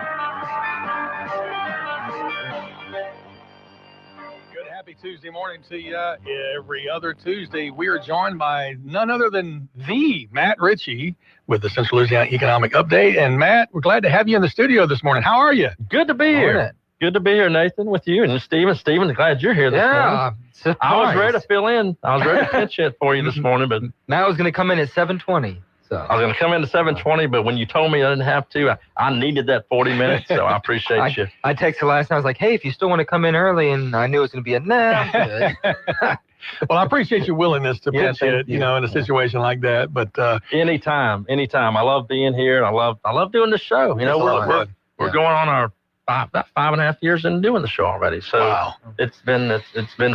Good, happy Tuesday morning to you. Every other Tuesday, we are joined by none other than the Matt Ritchie with the Central Louisiana Economic Update. And Matt, we're glad to have you in the studio this morning. How are you? Good to be here. Good to be here, Nathan, with you and Stephen. Stephen, glad you're here this morning. I was ready to fill in. I was ready to pinch hit for you this morning, but Matt was going to come in at 7:20. So I was going to come in at 7:20, but when you told me I didn't have to, I needed that 40 minutes, so I appreciate you. I texted last night. I was like, hey, if you still want to come in early, and I knew it was going to be a no. Well, I appreciate your willingness to pinch hit, you know, in a situation like that. But anytime. I love being here. I love doing the show. You know, we're going on our about 5.5 years into doing the show already. So it's been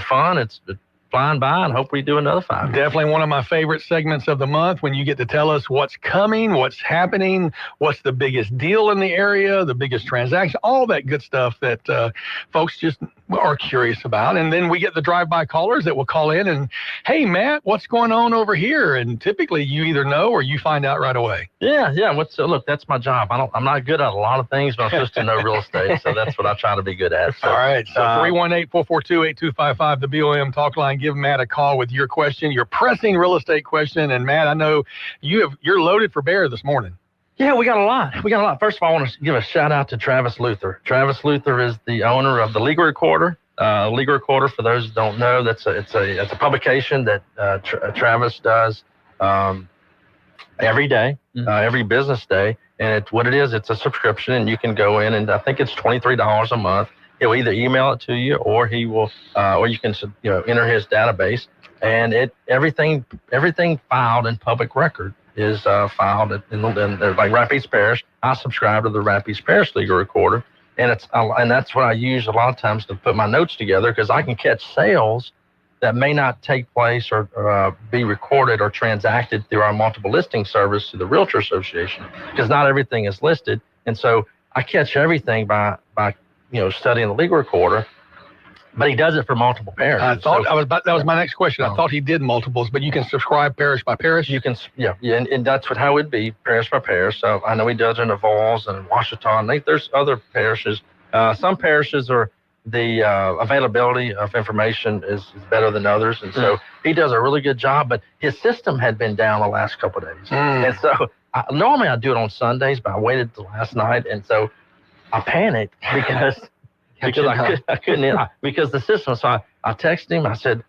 fun. It's flying by, and hope we do another 5. Definitely one of my favorite segments of the month when you get to tell us what's coming, what's happening, what's the biggest deal in the area, the biggest transaction, all that good stuff that folks just are curious about. And then we get the drive-by callers that will call in and, hey, Matt, what's going on over here? And typically you either know or you find out right away. Yeah. Look, that's my job. I'm not good at a lot of things, but I'm supposed to know real estate, so that's what I try to be good at. So, all right. So 318-442-8255, the BOM talk line. Give Matt a call with your question, your pressing real estate question. And Matt, I know you're loaded for bear this morning. Yeah, we got a lot. First of all, I want to give a shout out to Travis Luther. Travis Luther is the owner of the Legal Recorder. Legal Recorder, for those who don't know, it's a publication that Travis does every day, every business day. And it's a subscription, and you can go in, and I think it's $23 a month. He'll either email it to you, or he will, or you can enter his database, and everything filed in public record is filed in like Rapides Parish. I subscribe to the Rapides Parish Legal Recorder, and that's what I use a lot of times to put my notes together, because I can catch sales that may not take place or be recorded or transacted through our multiple listing service to the Realtor Association, because not everything is listed, and so I catch everything by studying the Legal Recorder. But he does it for multiple parishes. That was my next question. I thought he did multiples, but you can subscribe parish by parish? You can, and that's how it'd be, parish by parish. So I know he does it in the Vols and in Washita. I think there's other parishes. Some parishes are, the availability of information is better than others. And so he does a really good job, but his system had been down the last couple of days. And so normally I do it on Sundays, but I waited till last night. And so I panicked because I couldn't, because the system. So I texted him. I said,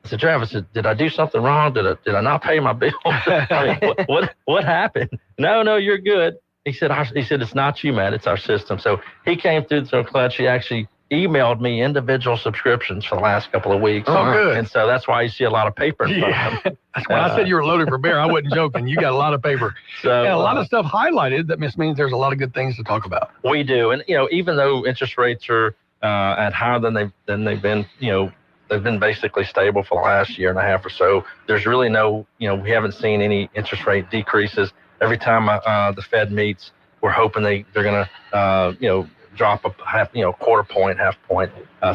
Travis, did I do something wrong? Did I not pay my bill? I mean, what happened? No, you're good. He said, it's not you, Matt. It's our system. So he came through so clutch. He actually emailed me individual subscriptions for the last couple of weeks. Oh, good. And so that's why you see a lot of paper in front of him. That's why I said you were loaded for bear. I wasn't joking. You got a lot of paper. So, and a lot of stuff highlighted. That means there's a lot of good things to talk about. We do. And, even though interest rates are at higher than they've been, they've been basically stable for the last year and a half or so. There's really no, we haven't seen any interest rate decreases. Every time the Fed meets, we're hoping they're going to, drop a half, quarter point, half point,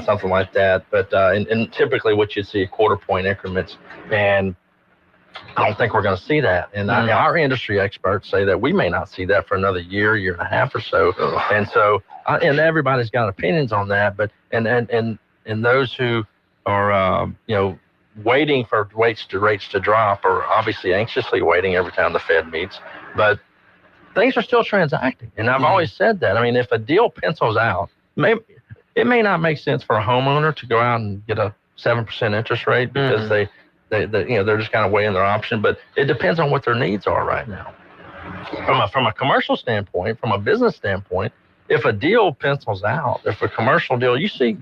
something like that. But and typically what you see, quarter point increments, and I don't think we're going to see that. And our industry experts say that we may not see that for another year and a half or so. And so, and everybody's got opinions on that. But and those who are waiting for rates to drop are obviously anxiously waiting every time the Fed meets. But things are still transacting. And I've always said that. I mean, if a deal pencils out it may not make sense for a homeowner to go out and get a 7% interest rate because they they're just kind of weighing their option. But it depends on what their needs are right now. From a commercial standpoint, from a business standpoint, if a deal pencils out, if a commercial deal, you see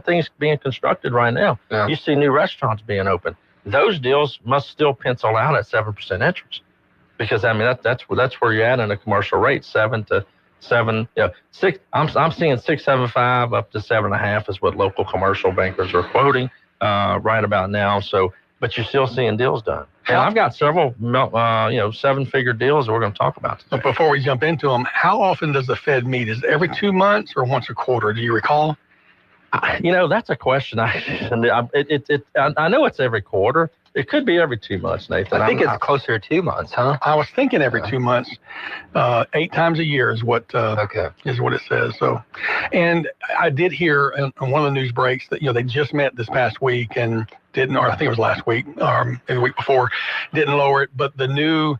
things being constructed right now. Yeah. You see new restaurants being open. Those deals must still pencil out at 7% interest, because I mean that's where you're at in a commercial rate, 7 to 7. Yeah, 6. I'm seeing 6.75 up to 7.5 is what local commercial bankers are quoting right about now. So, but you're still seeing deals done. And I've got several, 7-figure deals that we're going to talk about today. But before we jump into them, how often does the Fed meet? Is it every 2 months or once a quarter? Do you recall? That's a question. I know it's every quarter. It could be every 2 months, Nathan. I think it's closer to 2 months, huh? I was thinking every 2 months. 8 times a year is what is what it says. So, and I did hear on one of the news breaks that they just met this past week and didn't, or I think it was last week or maybe the week before, didn't lower it. But the new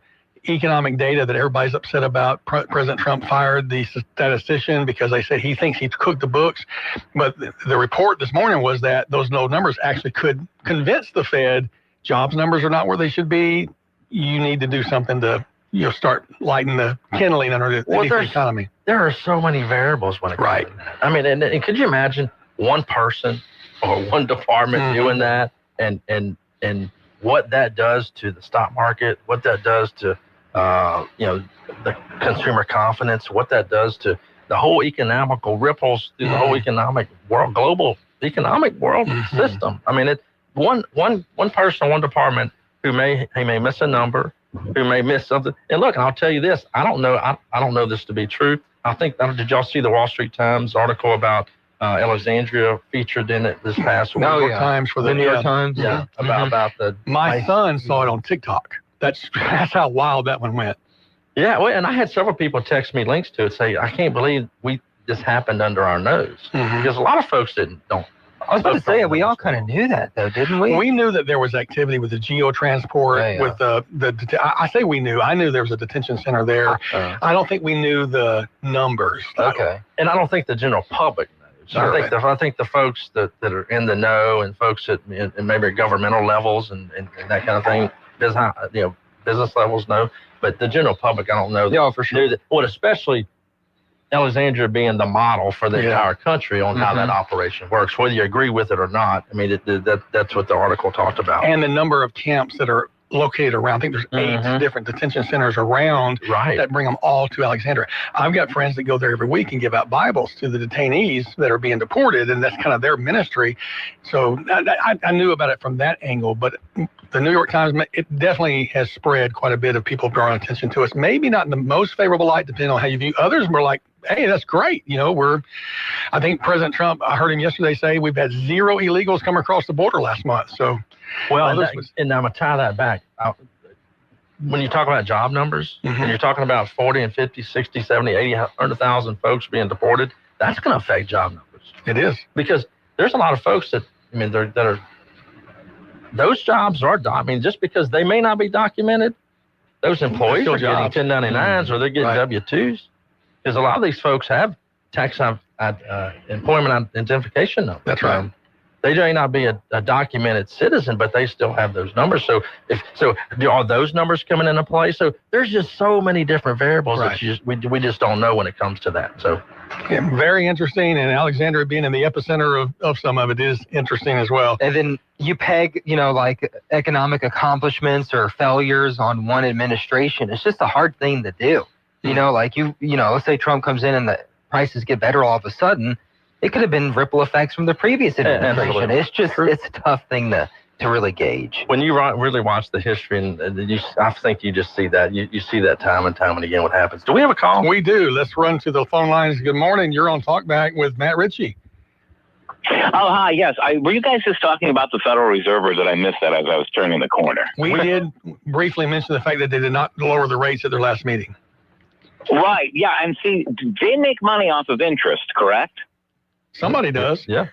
economic data that everybody's upset about, President Trump fired the statistician because they said he thinks he's cooked the books. But the report this morning was that those low numbers actually could convince the Fed jobs numbers are not where they should be. You need to do something to start lighting the kindling under the economy. There are so many variables when it comes to that. I mean, and could you imagine one person or one department doing that, and what that does to the stock market, what that does to the consumer confidence, what that does to the whole economical ripples through the whole economic world, global economic world system. I mean, one person, one department who may miss a number, who may miss something. And look, I'll tell you this: I don't know this to be true. Did y'all see the Wall Street Times article about Alexandria featured in it this past week? New York Times for the New York Times. Yeah, about the. My son saw it on TikTok. That's how wild that one went. Yeah, well, and I had several people text me links to it, say, I can't believe this happened under our nose, because a lot of folks don't. I was about to say, we all kind of knew that, though, didn't we? We knew that there was activity with the geotransport, with I say we knew. I knew there was a detention center there. I don't think we knew the numbers. Okay. And I don't think the general public knows. Sure. I think the folks that are in the know, and folks at maybe governmental levels and that kind of thing, business levels know. But the general public, I don't know. Yeah, for sure. Especially Alexandria being the model for the entire country on how that operation works, whether you agree with it or not. I mean, that's what the article talked about. And the number of camps that are located around. I think there's 8 different detention centers around that bring them all to Alexandria. I've got friends that go there every week and give out Bibles to the detainees that are being deported, and that's kind of their ministry. So I knew about it from that angle, but the New York Times, it definitely has spread quite a bit of people drawing attention to us. Maybe not in the most favorable light, depending on how you view. Others were like, hey, that's great. I think President Trump, I heard him yesterday say we've had 0 illegals come across the border last month. So, well, and I'm going to tie that back. When you talk about job numbers, and you're talking about 40 and 50, 60, 70, 80, 100,000 folks being deported, that's going to affect job numbers. It is. Because there's a lot of folks that are, those jobs are, just because they may not be documented, those employees are getting 1099s or they're getting W-2s. Because a lot of these folks have tax employment identification numbers. That's right. They may not be a documented citizen, but they still have those numbers. So are those numbers coming into play? So there's just so many different variables that we just don't know when it comes to that. So very interesting, and Alexandria being in the epicenter of some of it is interesting as well. And then you peg, like economic accomplishments or failures on one administration. It's just a hard thing to do. Let's say Trump comes in and the prices get better all of a sudden. It could have been ripple effects from the previous administration. It's a tough thing to really gauge. When you really watch the history, and I think you just see that. You see that time and time and again what happens. Do we have a call? We do. Let's run to the phone lines. Good morning. You're on Talkback with Matt Ritchie. Oh, hi. Yes. Were you guys just talking about the Federal Reserve, or did I miss that as I was turning the corner? We did briefly mention the fact that they did not lower the rates at their last meeting. Right. Yeah. And see, they make money off of interest, correct? Somebody does. Yeah.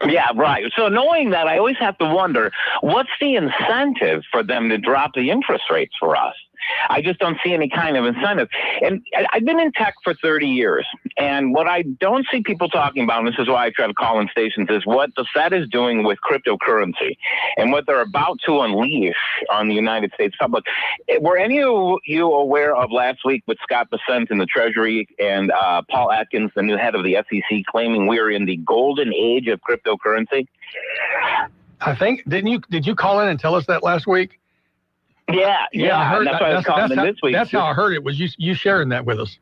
Yeah, right. So knowing that, I always have to wonder, what's the incentive for them to drop the interest rates for us? I just don't see any kind of incentive. And I've been in tech for 30 years. And what I don't see people talking about, and this is why I try to call in stations, is what the Fed is doing with cryptocurrency and what they're about to unleash on the United States public. Were any of you aware of last week with Scott Bessent in the Treasury and Paul Atkins, the new head of the SEC, claiming we're in the golden age of cryptocurrency? I think, did you call in and tell us that last week? Yeah. I heard, that's why I was calling in this week. That's how I heard it, was you sharing that with us.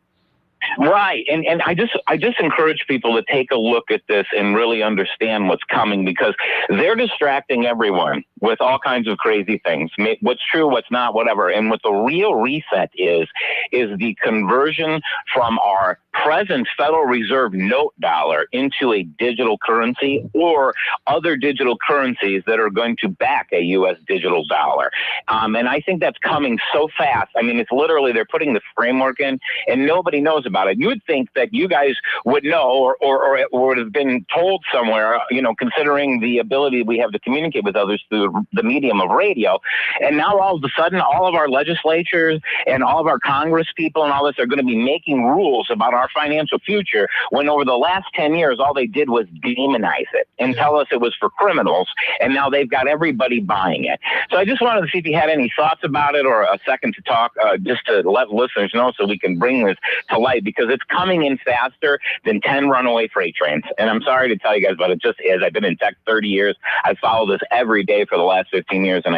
Right. And I just encourage people to take a look at this and really understand what's coming, because they're distracting everyone with all kinds of crazy things. What's true, what's not, whatever. And what the real reset is the conversion from our present Federal Reserve note dollar into a digital currency or other digital currencies that are going to back a U.S. digital dollar. And I think that's coming so fast. I mean, it's literally, they're putting the framework in and nobody knows about it. You would think that you guys would know or it would have been told somewhere, considering the ability we have to communicate with others through the medium of radio. And now all of a sudden, all of our legislatures and all of our Congress people and all this are going to be making rules about our financial future, when over the last 10 years, all they did was demonize it and tell us it was for criminals. And now they've got everybody buying it. So I just wanted to see if you had any thoughts about it or a second to talk, just to let listeners know so we can bring this to light, because it's coming in faster than 10 runaway freight trains. And I'm sorry to tell you guys, but it just is. I've been in tech 30 years. I follow this every day for the last 15 years. And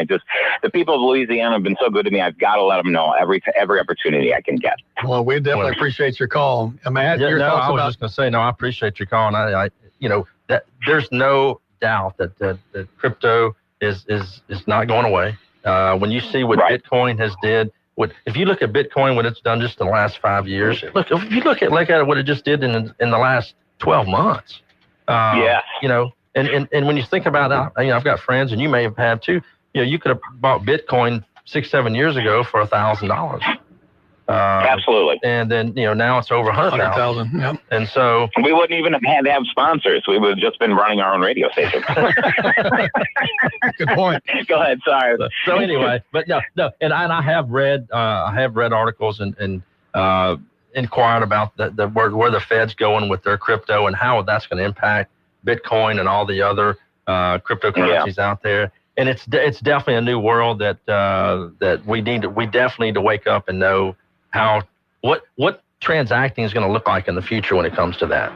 the people of Louisiana have been so good to me. I've got to let them know every opportunity I can get. Well, we definitely appreciate your call. Matt, your thoughts I was about... just going to say, no, I appreciate your call. And that there's no doubt that crypto is not going away. When you see what Bitcoin has did, if you look at Bitcoin, what it's done just in the last 5 years, if you look at what it just did in the last 12 months. And when you think about it, I've got friends, and you may have had too. You could have bought Bitcoin 6-7 years ago for $1,000. Absolutely. And then, now it's over 100,000. Yep. And so we wouldn't even have had to have sponsors. We would have just been running our own radio station. Good point. Go ahead. Sorry. So anyway, but no. And I have read articles and inquired about where the Fed's going with their crypto and how that's going to impact Bitcoin and all the other cryptocurrencies out there. And it's definitely a new world that we definitely need to wake up and know what transacting is going to look like in the future when it comes to that.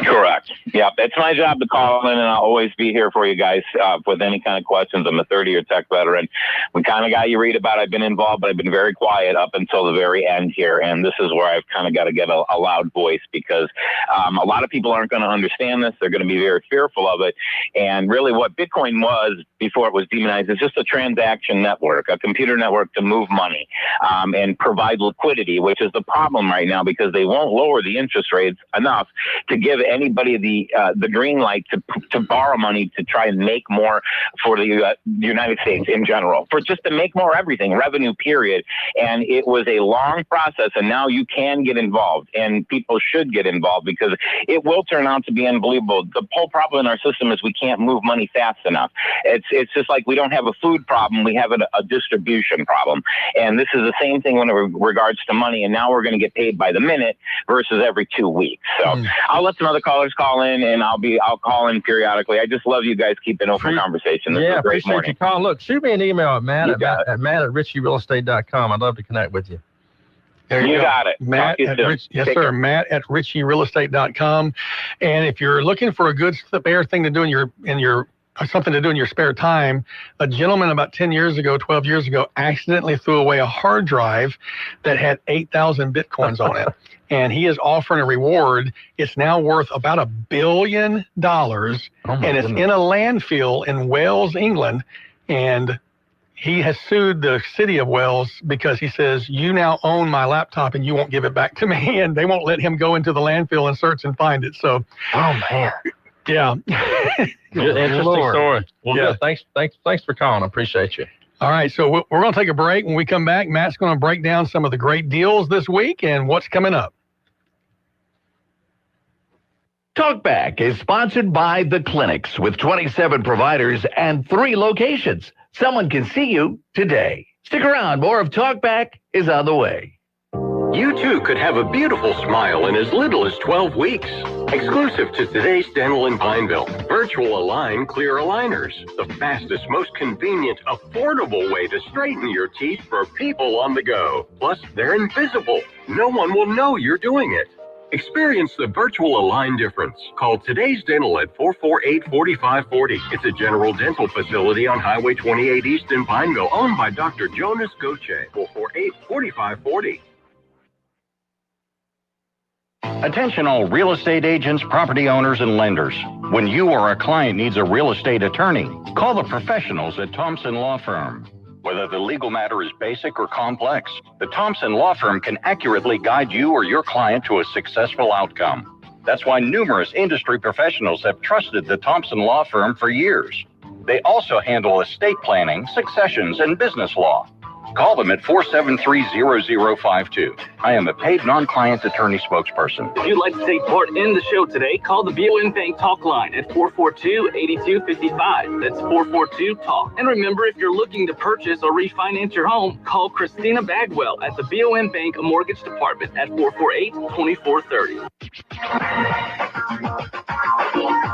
Correct. Yeah, it's my job to call in, and I'll always be here for you guys with any kind of questions. I'm a 30-year tech veteran. We kind of got you read about. I've been involved, but I've been very quiet up until the very end here, and this is where I've kind of got to get a loud voice, because a lot of people aren't going to understand this. They're going to be very fearful of it. And really what Bitcoin was before it was demonized is just a transaction network, a computer network to move money and provide liquidity, which is the problem right now, because they won't lower the interest rates enough to give anybody the green light to borrow money to try and make more for the United States in general, for just to make more everything, revenue, period. And it was a long process, and now you can get involved, and people should get involved, because it will turn out to be unbelievable. The whole problem in our system is we can't move money fast enough. It's just like we don't have a food problem, we have a distribution problem. And this is the same thing when it regards to money, and now we're going to get paid by the minute versus every 2 weeks. So I'll let some other callers call in, and I'll call in periodically. I just love you guys keeping open conversation. This is a great morning. Appreciate you calling. Look, shoot me an email at matt@richierealestate.com. I'd love to connect with you. You got it. Matt at Matt at richierealestate.com. And if you're looking for a good spare thing to do in your something to do in your spare time, a gentleman about 12 years ago, accidentally threw away a hard drive that had 8,000 Bitcoins on it. And he is offering a reward. It's now worth about $1 billion, and it's in a landfill in Wales, England. And he has sued the city of Wales because he says, you now own my laptop and you won't give it back to me. And they won't let him go into the landfill and search and find it. So, oh man. Yeah. Interesting story. Well, good. Thanks for calling. I appreciate you. All right, so we're going to take a break. When we come back, Matt's going to break down some of the great deals this week and what's coming up. Talkback is sponsored by The Clinics with 27 providers and 3 locations. Someone can see you today. Stick around. More of Talk Back is on the way. You too could have a beautiful smile in as little as 12 weeks. Exclusive to Today's Dental in Pineville, Virtual Align Clear Aligners. The fastest, most convenient, affordable way to straighten your teeth for people on the go. Plus, they're invisible. No one will know you're doing it. Experience the Virtual Align difference. Call Today's Dental at 448-4540. It's a general dental facility on Highway 28 East in Pineville, owned by Dr. Jonas Goche. 448-4540. Attention all real estate agents, property owners, and lenders. When you or a client needs a real estate attorney, call the professionals at Thompson Law Firm. Whether the legal matter is basic or complex, the Thompson Law Firm can accurately guide you or your client to a successful outcome. That's why numerous industry professionals have trusted the Thompson Law Firm for years. They also handle estate planning, successions, and business law. Call them at 473-0052. I am a paid non-client attorney spokesperson. If you'd like to take part in the show today, call the BOM Bank Talk line at 442-8255. That's 442-TALK. And remember, if you're looking to purchase or refinance your home, call Christina Bagwell at the BOM Bank Mortgage Department at 448-2430.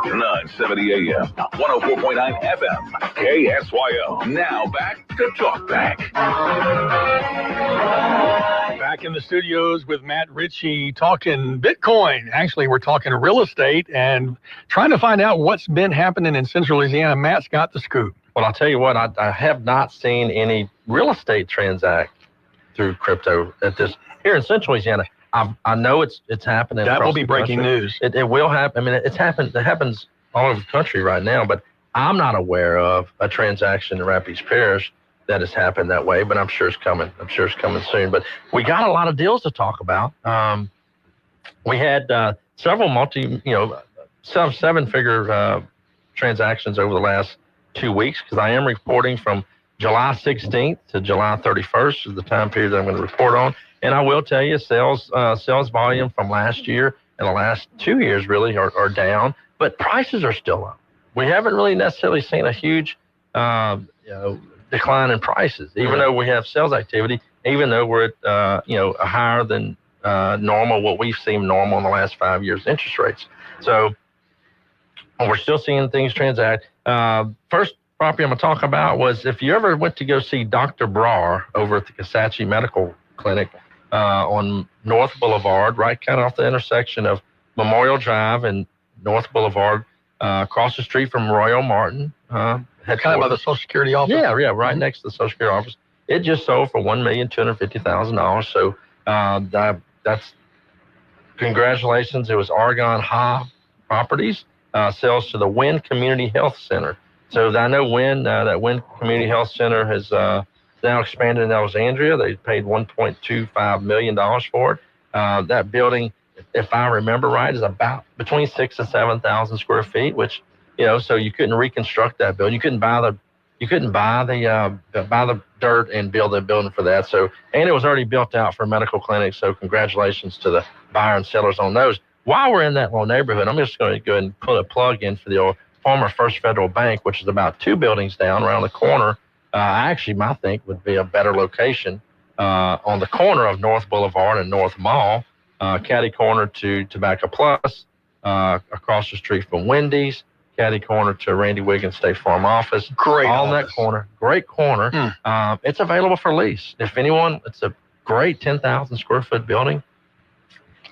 970 AM, 104.9 FM, KSYO. Now back to Talk Back. Back in the studios with Matt Ritchie talking Bitcoin. Actually, we're talking real estate and trying to find out what's been happening in Central Louisiana. Matt's got the scoop. Well, I'll tell you what, I have not seen any real estate transact through crypto at this here in Central Louisiana. I know it's happening. That will be breaking news. It will happen. I mean, it's happened. It happens all over the country right now, but I'm not aware of a transaction in Rapides Parish that has happened that way, but I'm sure it's coming. I'm sure it's coming soon. But we got a lot of deals to talk about. We had several seven-figure transactions over the last 2 weeks, because I am reporting from July 16th to July 31st is the time period that I'm going to report on. And I will tell you, sales volume from last year and the last 2 years really are down, but prices are still up. We haven't really necessarily seen a huge decline in prices, even though we have sales activity, even though we're at a higher than normal, what we've seen normal in the last 5 years interest rates. So we're still seeing things transact. First property I'm going to talk about was, if you ever went to go see Dr. Brar over at the Kisatchie Medical Clinic on North Boulevard, right kind of off the intersection of Memorial Drive and North Boulevard, across the street from Royal Martin. Kind of by the Social Security office? Yeah, right next to the Social Security office. It just sold for $1,250,000. So that's congratulations. It was Argonne High Properties, sells to the Wynn Community Health Center. So I know that Wynn Community Health Center has now expanded in Alexandria. They paid $1.25 million for it. That building, if I remember right, is about between 6,000 and 7,000 square feet, which, so you couldn't reconstruct that building. You couldn't buy the dirt and build a building for that. So, and it was already built out for medical clinics. So congratulations to the buyer and sellers on those. While we're in that little neighborhood, I'm just going to go ahead and put a plug in for the old former First Federal Bank, which is about 2 buildings down around the corner. Actually, I think would be a better location on the corner of North Boulevard and North Mall, catty corner to Tobacco Plus, across the street from Wendy's, catty corner to Randy Wiggins State Farm office. Great all office. In that corner. Great corner. It's available for lease. If anyone, it's a great 10,000 square foot building.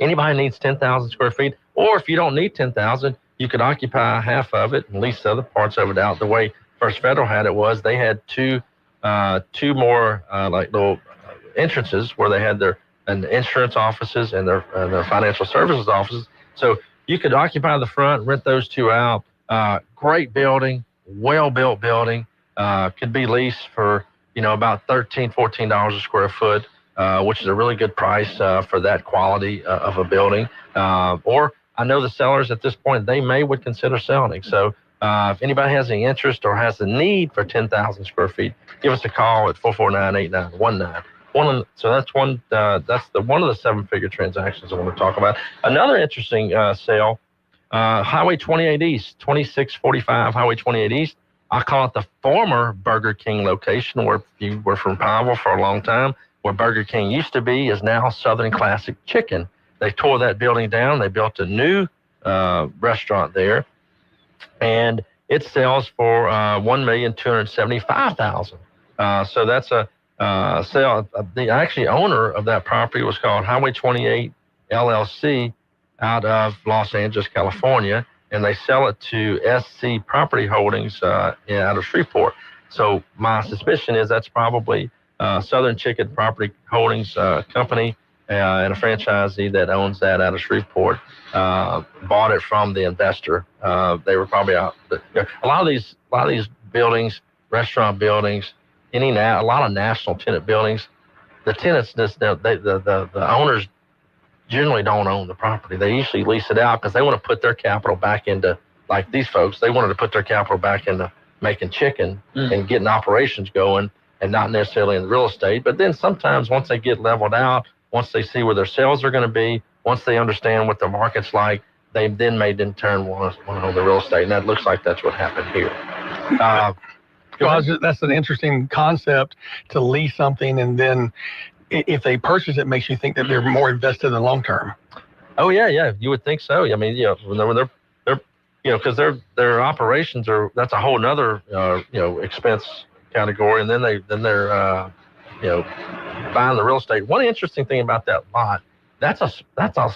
Anybody needs 10,000 square feet, or if you don't need 10,000, you could occupy half of it and lease the other parts of it out. The way First Federal had it was they had two more like little entrances where they had their insurance offices and their financial services offices. So you could occupy the front, rent those two out. Great building, well-built building. Could be leased for about $13, $14 a square foot, which is a really good price for that quality of a building. Or I know the sellers at this point, they would consider selling. So if anybody has any interest or has the need for 10,000 square feet, give us a call at 449-8919. So that's one. That's one of the 7-figure transactions I want to talk about. Another interesting sale, Highway 28 East, 2645 Highway 28 East. I call it the former Burger King location, where if you were from Pineville for a long time, where Burger King used to be is now Southern Classic Chicken. They tore that building down. They built a new restaurant there, and it sells for $1,275,000. So that's a sale. The actually owner of that property was called Highway 28 LLC out of Los Angeles, California, and they sell it to SC Property Holdings out of Shreveport. So my suspicion is that's probably Southern Chicken Property Holdings company and a franchisee that owns that out of Shreveport bought it from the investor. They were probably out. A lot of these buildings, restaurant buildings, a lot of national tenant buildings, the tenants, the owners generally don't own the property. They usually lease it out because they want to put their capital back into, like these folks, they wanted to put their capital back into making chicken and getting operations going, and not necessarily in real estate. But then sometimes once they get leveled out, once they see where their sales are going to be, once they understand what the market's like, they then may in turn want to own the real estate. And that looks like that's what happened here. That's an interesting concept, to lease something, and then if they purchase it, makes you think that they're more invested in the long term. Oh yeah, you would think so. I mean, when they're because their operations that's a whole nother expense category, and then they're buying the real estate. One interesting thing about that lot, that's a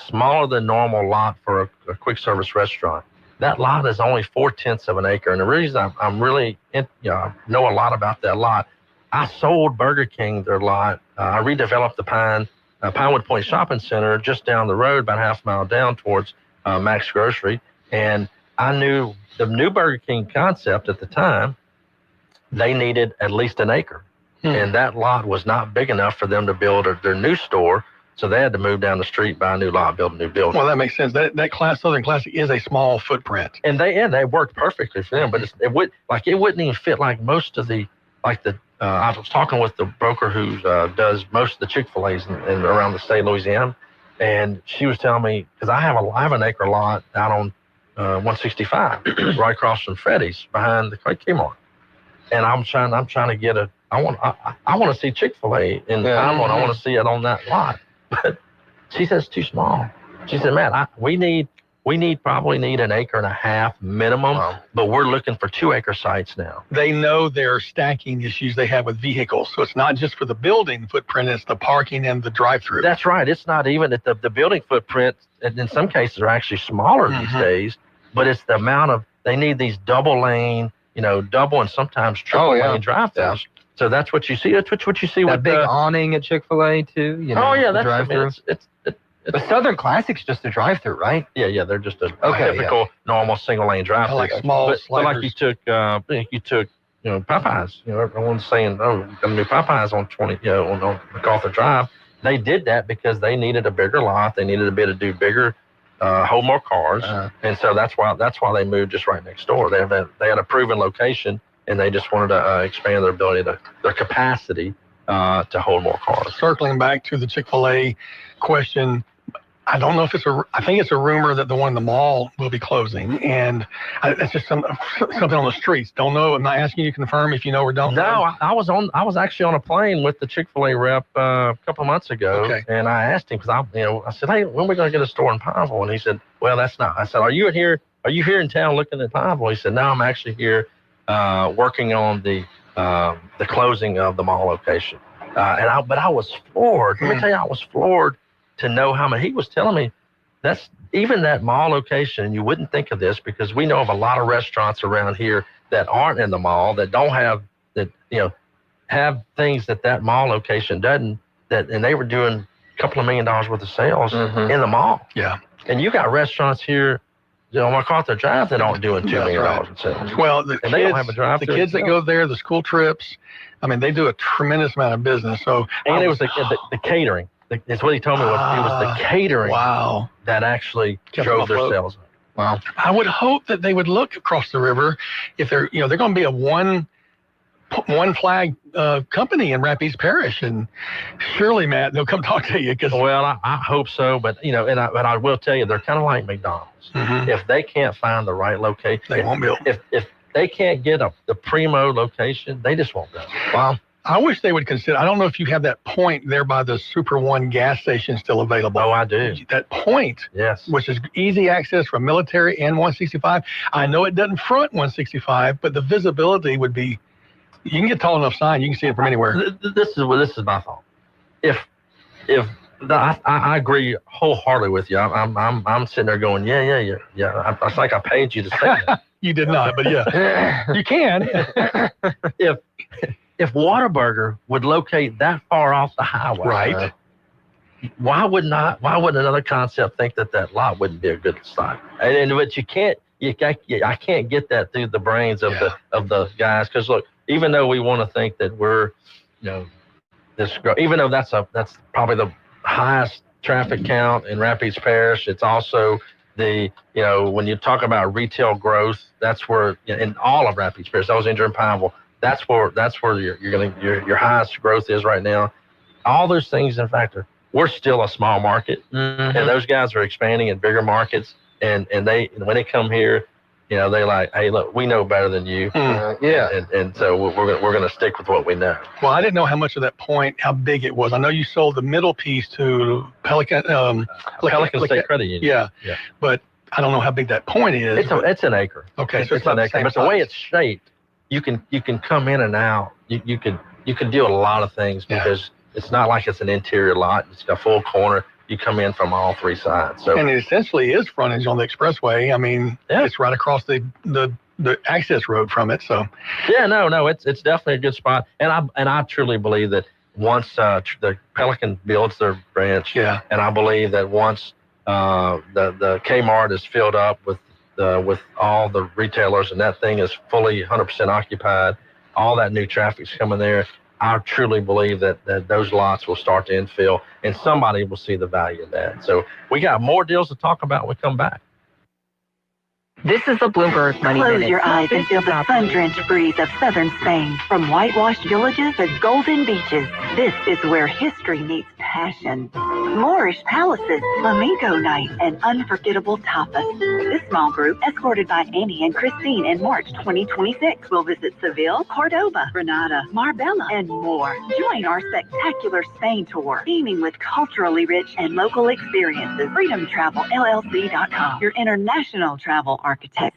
smaller than normal lot for a quick service restaurant. That lot is only 4/10 of an acre, and the reason I'm really know a lot about that lot, I sold Burger King their lot. I redeveloped the Pinewood Point Shopping Center just down the road, about half a mile down towards Max Grocery, and I knew the new Burger King concept at the time. They needed at least an acre, and that lot was not big enough for them to build their new store. So they had to move down the street, buy a new lot, build a new building. Well, that makes sense. That Southern Classic is a small footprint, and they worked perfectly for them. But it wouldn't even fit like most of the I was talking with the broker who does most of the Chick-fil-A's in around the state of Louisiana, and she was telling me, because I have an acre lot out on 165, right across from Freddy's behind the Kmart, and I'm trying to get I want to see Chick-fil-A in Pineville. I want to see it on that lot. But she says it's too small. She said, "Man, we probably need an acre and a half minimum, but we're looking for 2-acre sites now." They know their stacking issues they have with vehicles, so it's not just for the building footprint; it's the parking and the drive-through. That's right. It's not even that the building footprint, in some cases, are actually smaller these days. But it's the amount of they need these double lane, double and sometimes triple lane drive-throughs. Yeah. So that's what you see. That's what you see that with big awning at Chick-fil-A too. That's drive-through. The Southern Classic's just a drive-through, right? Yeah, they're just a typical normal single-lane drive-through. Like small but like you took Popeyes. Everyone's saying, "Oh, gonna do Popeyes on 20, on MacArthur Drive." They did that because they needed a bigger lot. They needed to be able to do bigger, hold more cars, and so that's why they moved just right next door. They had a proven location, and they just wanted to expand their capacity to hold more cars. Circling back to the Chick-fil-A question, I don't know if I think it's a rumor that the one in the mall will be closing, and it's just something on the streets. Don't know. I'm not asking you to confirm if you know or don't. No, I was actually on a plane with the Chick-fil-A rep a couple of months ago, and I asked him because I said, "Hey, when are we going to get a store in Pineville?" And he said, "Well, that's not." I said, "Are you here in town looking at Pineville?" He said, "No, I'm actually here working on the closing of the mall location." But I was floored. Let me tell you, I was floored to know how many. He was telling me that's even that mall location. You wouldn't think of this because we know of a lot of restaurants around here that aren't in the mall, that don't have have things that mall location doesn't. And they were doing a couple of $1 million worth of sales in the mall. Yeah, and you got restaurants here on MacArthur Drive that aren't doing $2 million in sales. Well, they don't have a drive. The kids that go there, the school trips. I mean, they do a tremendous amount of business. So, and it was the catering. It's what he told me. It was the catering. Wow. That actually drove their sales. Wow. I would hope that they would look across the river if they're going to be a one flag company in Rapides Parish, and surely, Matt, they'll come talk to you. Well, I hope so, but but I will tell you, they're kind of like McDonald's. If they can't find the right location, they won't build. If they can't get the primo location, they just won't go. Wow. I wish they would consider. I don't know if you have that point there by the Super One gas station still available. Oh, I do. That point, yes, which is easy access from military and 165. I know it doesn't front 165, but the visibility would be. You can get tall enough sign, you can see it from anywhere. This is my thought. I agree wholeheartedly with you. I'm sitting there going, yeah. It's like I paid you to say that. You did not, but yeah, you can. If Whataburger would locate that far off the highway, right? Why would another concept think that lot wouldn't be a good spot? But you can't. I can't get that through the brains of the guys, because look, even though we want to think that we're, even though that's probably the highest traffic count in Rapides Parish, it's also when you talk about retail growth, that's where in all of Rapides Parish, Alexandria and Pineville, that's where your highest growth is right now. All those things in factor. We're still a small market, and those guys are expanding in bigger markets, and when they come here, they like, hey, look, we know better than you, and so we're gonna stick with what we know. Well, I didn't know how much of that point, how big it was. I know you sold the middle piece to Pelican State Credit Union. Yeah, but I don't know how big that point is. It's an acre. Okay, so it's an acre. But the way it's shaped, you can come in and out. You can do a lot of things because it's not like it's an interior lot. It's got a full corner. You come in from all three sides. So, and it essentially is frontage on the expressway. I mean, it's right across the access road from it. So it's definitely a good spot. And I truly believe that once the Pelican builds their branch, and I believe that once the Kmart is filled up with all the retailers and that thing is fully 100% occupied, all that new traffic's coming there. I truly believe that those lots will start to infill, and somebody will see the value of that. So we got more deals to talk about when we come back. This is the Bloomberg Money Close Minute. your eyes and feel the sun-drenched breeze of southern Spain. From whitewashed villages to golden beaches, this is where history meets passion. Moorish palaces, flamenco night, and unforgettable tapas. This small group, escorted by Annie and Christine in March 2026, will visit Seville, Cordoba, Granada, Marbella, and more. Join our spectacular Spain tour, teeming with culturally rich and local experiences. FreedomTravelLLC.com, your international travel architect.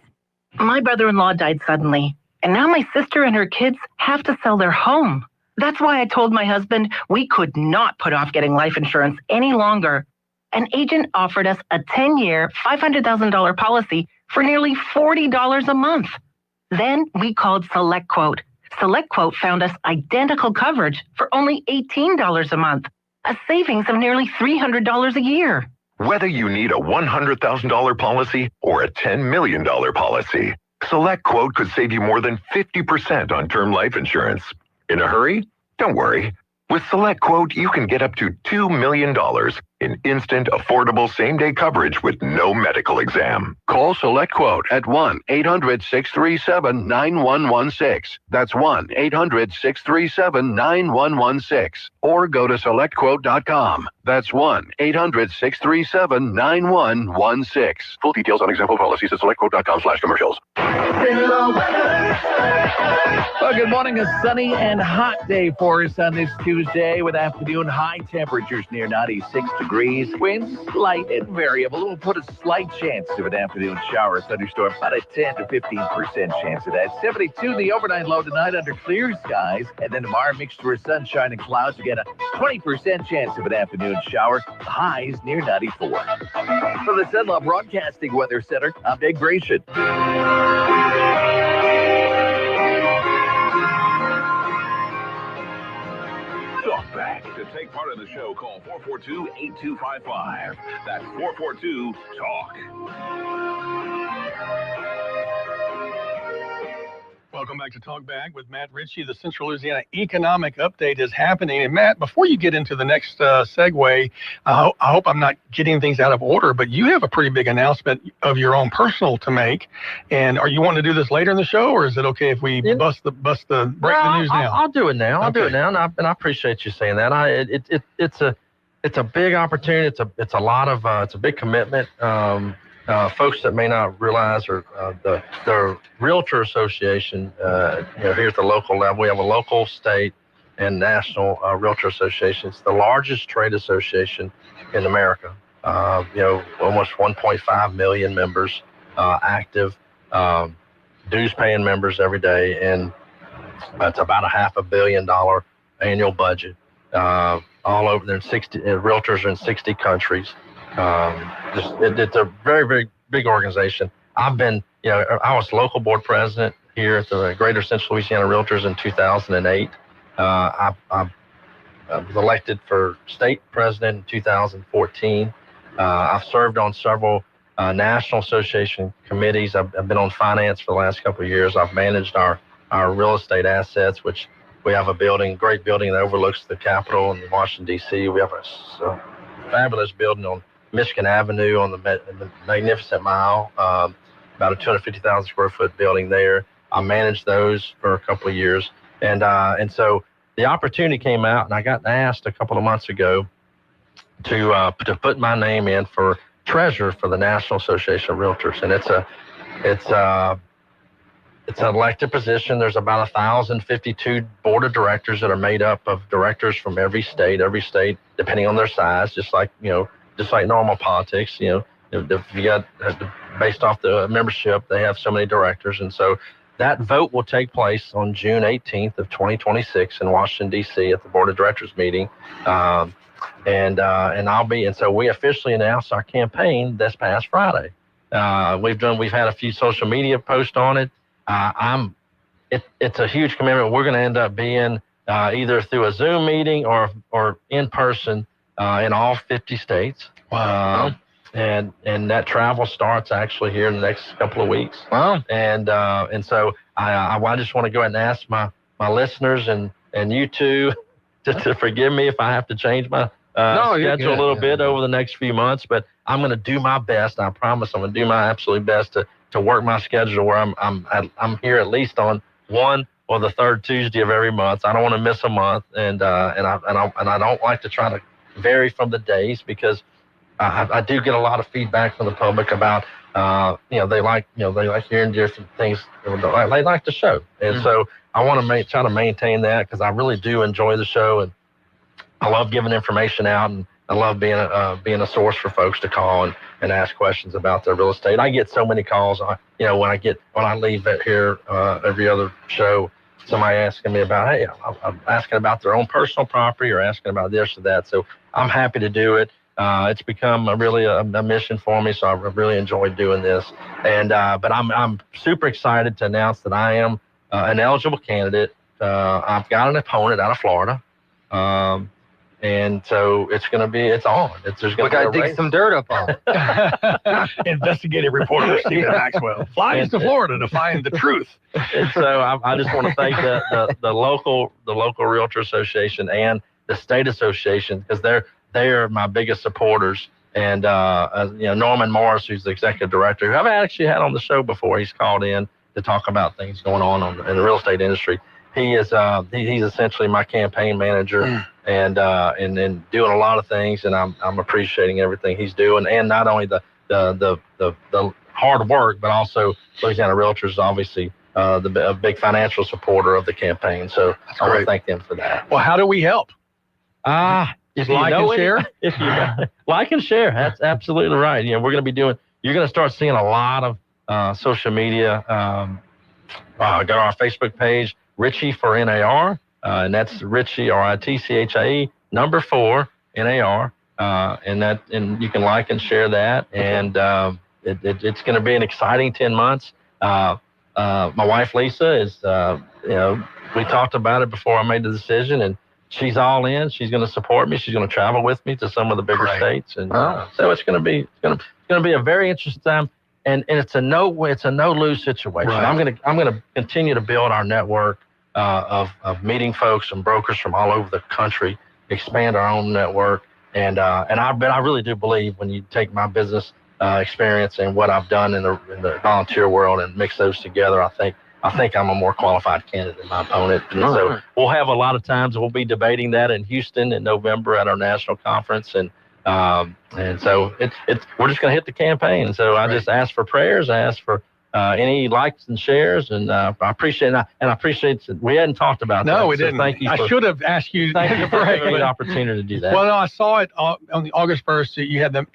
My brother-in-law died suddenly, and now my sister and her kids have to sell their home. That's why I told my husband we could not put off getting life insurance any longer. An agent offered us a 10-year, $500,000 policy for nearly $40 a month. Then we called SelectQuote. SelectQuote found us identical coverage for only $18 a month, a savings of nearly $300 a year. Whether you need a $100,000 policy or a $10 million policy, SelectQuote could save you more than 50% on term life insurance. In a hurry? Don't worry. With SelectQuote, you can get up to $2 million in instant, affordable same-day coverage with no medical exam. Call SelectQuote at 1-800-637-9116. That's 1-800-637-9116. Or go to SelectQuote.com. That's 1-800-637-9116. Full details on example policies at SelectQuote.com/commercials. Well, good morning. A sunny and hot day for us on this Tuesday with afternoon high temperatures near 96 degrees. Winds light and variable. We'll put a slight chance of an afternoon shower thunderstorm, about a 10 to 15% chance of that. 72 the overnight low tonight under clear skies. And then tomorrow, mixture of sunshine and clouds. Again, a 20% chance of an afternoon shower. The highs near 94. For the Sunlaw Broadcasting Weather Center, I'm Dave Gratian. Talk back. To take part in the show, call 442-8255. That's 442-TALK. Welcome back to Talk Back with Matt Ritchie. The Central Louisiana Economic Update is happening. And Matt, before you get into the next segue, I hope I'm not getting things out of order, but you have a pretty big announcement of your own personal to make. And are you wanting to do this later in the show, or is it okay if we break the news now? I'll do it now. I'll do it now, and I appreciate you saying that. It's a big opportunity. It's a big commitment. folks that may not realize, or the Realtor Association, here at the local level, we have a local, state, and national Realtor Association. It's the largest trade association in America. Almost 1.5 million members, active, dues-paying members every day, and it's about a $500 million annual budget. All over there, 60 realtors are in 60 countries. It's a very, very big organization. I was local board president here at the Greater Central Louisiana Realtors in 2008. I was elected for state president in 2014. I've served on several National Association committees. I've been on finance for the last couple of years. I've managed our real estate assets, which we have a great building that overlooks the Capitol in Washington, D.C. We have a fabulous building on Michigan Avenue on the Magnificent Mile, about a 250,000 square foot building there. I managed those for a couple of years. And so the opportunity came out, and I got asked a couple of months ago to put my name in for treasurer for the National Association of Realtors. And it's an elected position. There's about 1,052 board of directors that are made up of directors from every state, depending on their size, just like normal politics, if you got, based off the membership, they have so many directors. And so that vote will take place on June 18th of 2026 in Washington, D.C. at the board of directors meeting. And so we officially announced our campaign this past Friday. We've had a few social media posts on it. It's a huge commitment. We're going to end up being either through a Zoom meeting or in person in all 50 states. Wow. And that travel starts actually here in the next couple of weeks. Wow. And so I just want to go ahead and ask my listeners and you two to forgive me if I have to change my schedule a little bit over the next few months, but I'm going to do my best. I promise I'm going to do my absolute best to work my schedule where I'm here at least on one or the third Tuesday of every month. I don't want to miss a month, and I don't like to try to vary from the days, because I do get a lot of feedback from the public about they like hearing different things. They like the show, and so I want to try to maintain that, because I really do enjoy the show, and I love giving information out, and I love being a source for folks to call and ask questions about their real estate. I get so many calls. When I leave here every other show, somebody asking me about, hey, I'm asking about their own personal property or asking about this or that. So I'm happy to do it. It's become a mission for me, so I really enjoyed doing this. And but I'm super excited to announce that I am an eligible candidate. I've got an opponent out of Florida. And so it's on. There's going to dig some dirt up on it. Investigative reporter Stephen Maxwell flies to Florida to find the truth. And so I just want to thank the local Realtor Association and the state association, because they are my biggest supporters. And Norman Morris, who's the executive director, who I've actually had on the show before, he's called in to talk about things going on in the real estate industry. He is he's essentially my campaign manager, and doing a lot of things, and I'm appreciating everything he's doing, and not only the hard work, but also Louisiana Realtors is obviously a big financial supporter of the campaign. So I want to thank them for that. Well, how do we help? If you like and share. If you like and share, that's absolutely right. We're going to be you're going to start seeing a lot of social media. Go to our Facebook page, Ritchie for NAR, and that's Ritchie, RITCHIE, 4 NAR, and you can like and share that, and it's going to be an exciting 10 months. My wife Lisa is, we talked about it before I made the decision, and she's all in. She's going to support me. She's going to travel with me to some of the bigger states, and so it's going to be a very interesting time. And it's a no lose situation. Right. I'm gonna continue to build our network of meeting folks and brokers from all over the country, expand our own network, and I really do believe when you take my business experience and what I've done in the volunteer world and mix those together, I think I'm a more qualified candidate than my opponent. And so we'll have a lot of times we'll be debating that in Houston in November at our national conference, and And so we're just going to hit the campaign. So I just ask for prayers. I ask for any likes and shares, and I appreciate it. And I appreciate that we hadn't talked about that. No, we so didn't. Thank you. I should have asked you. Thank you for giving me the opportunity to do that. Well, no, I saw it on the August 1st. You had the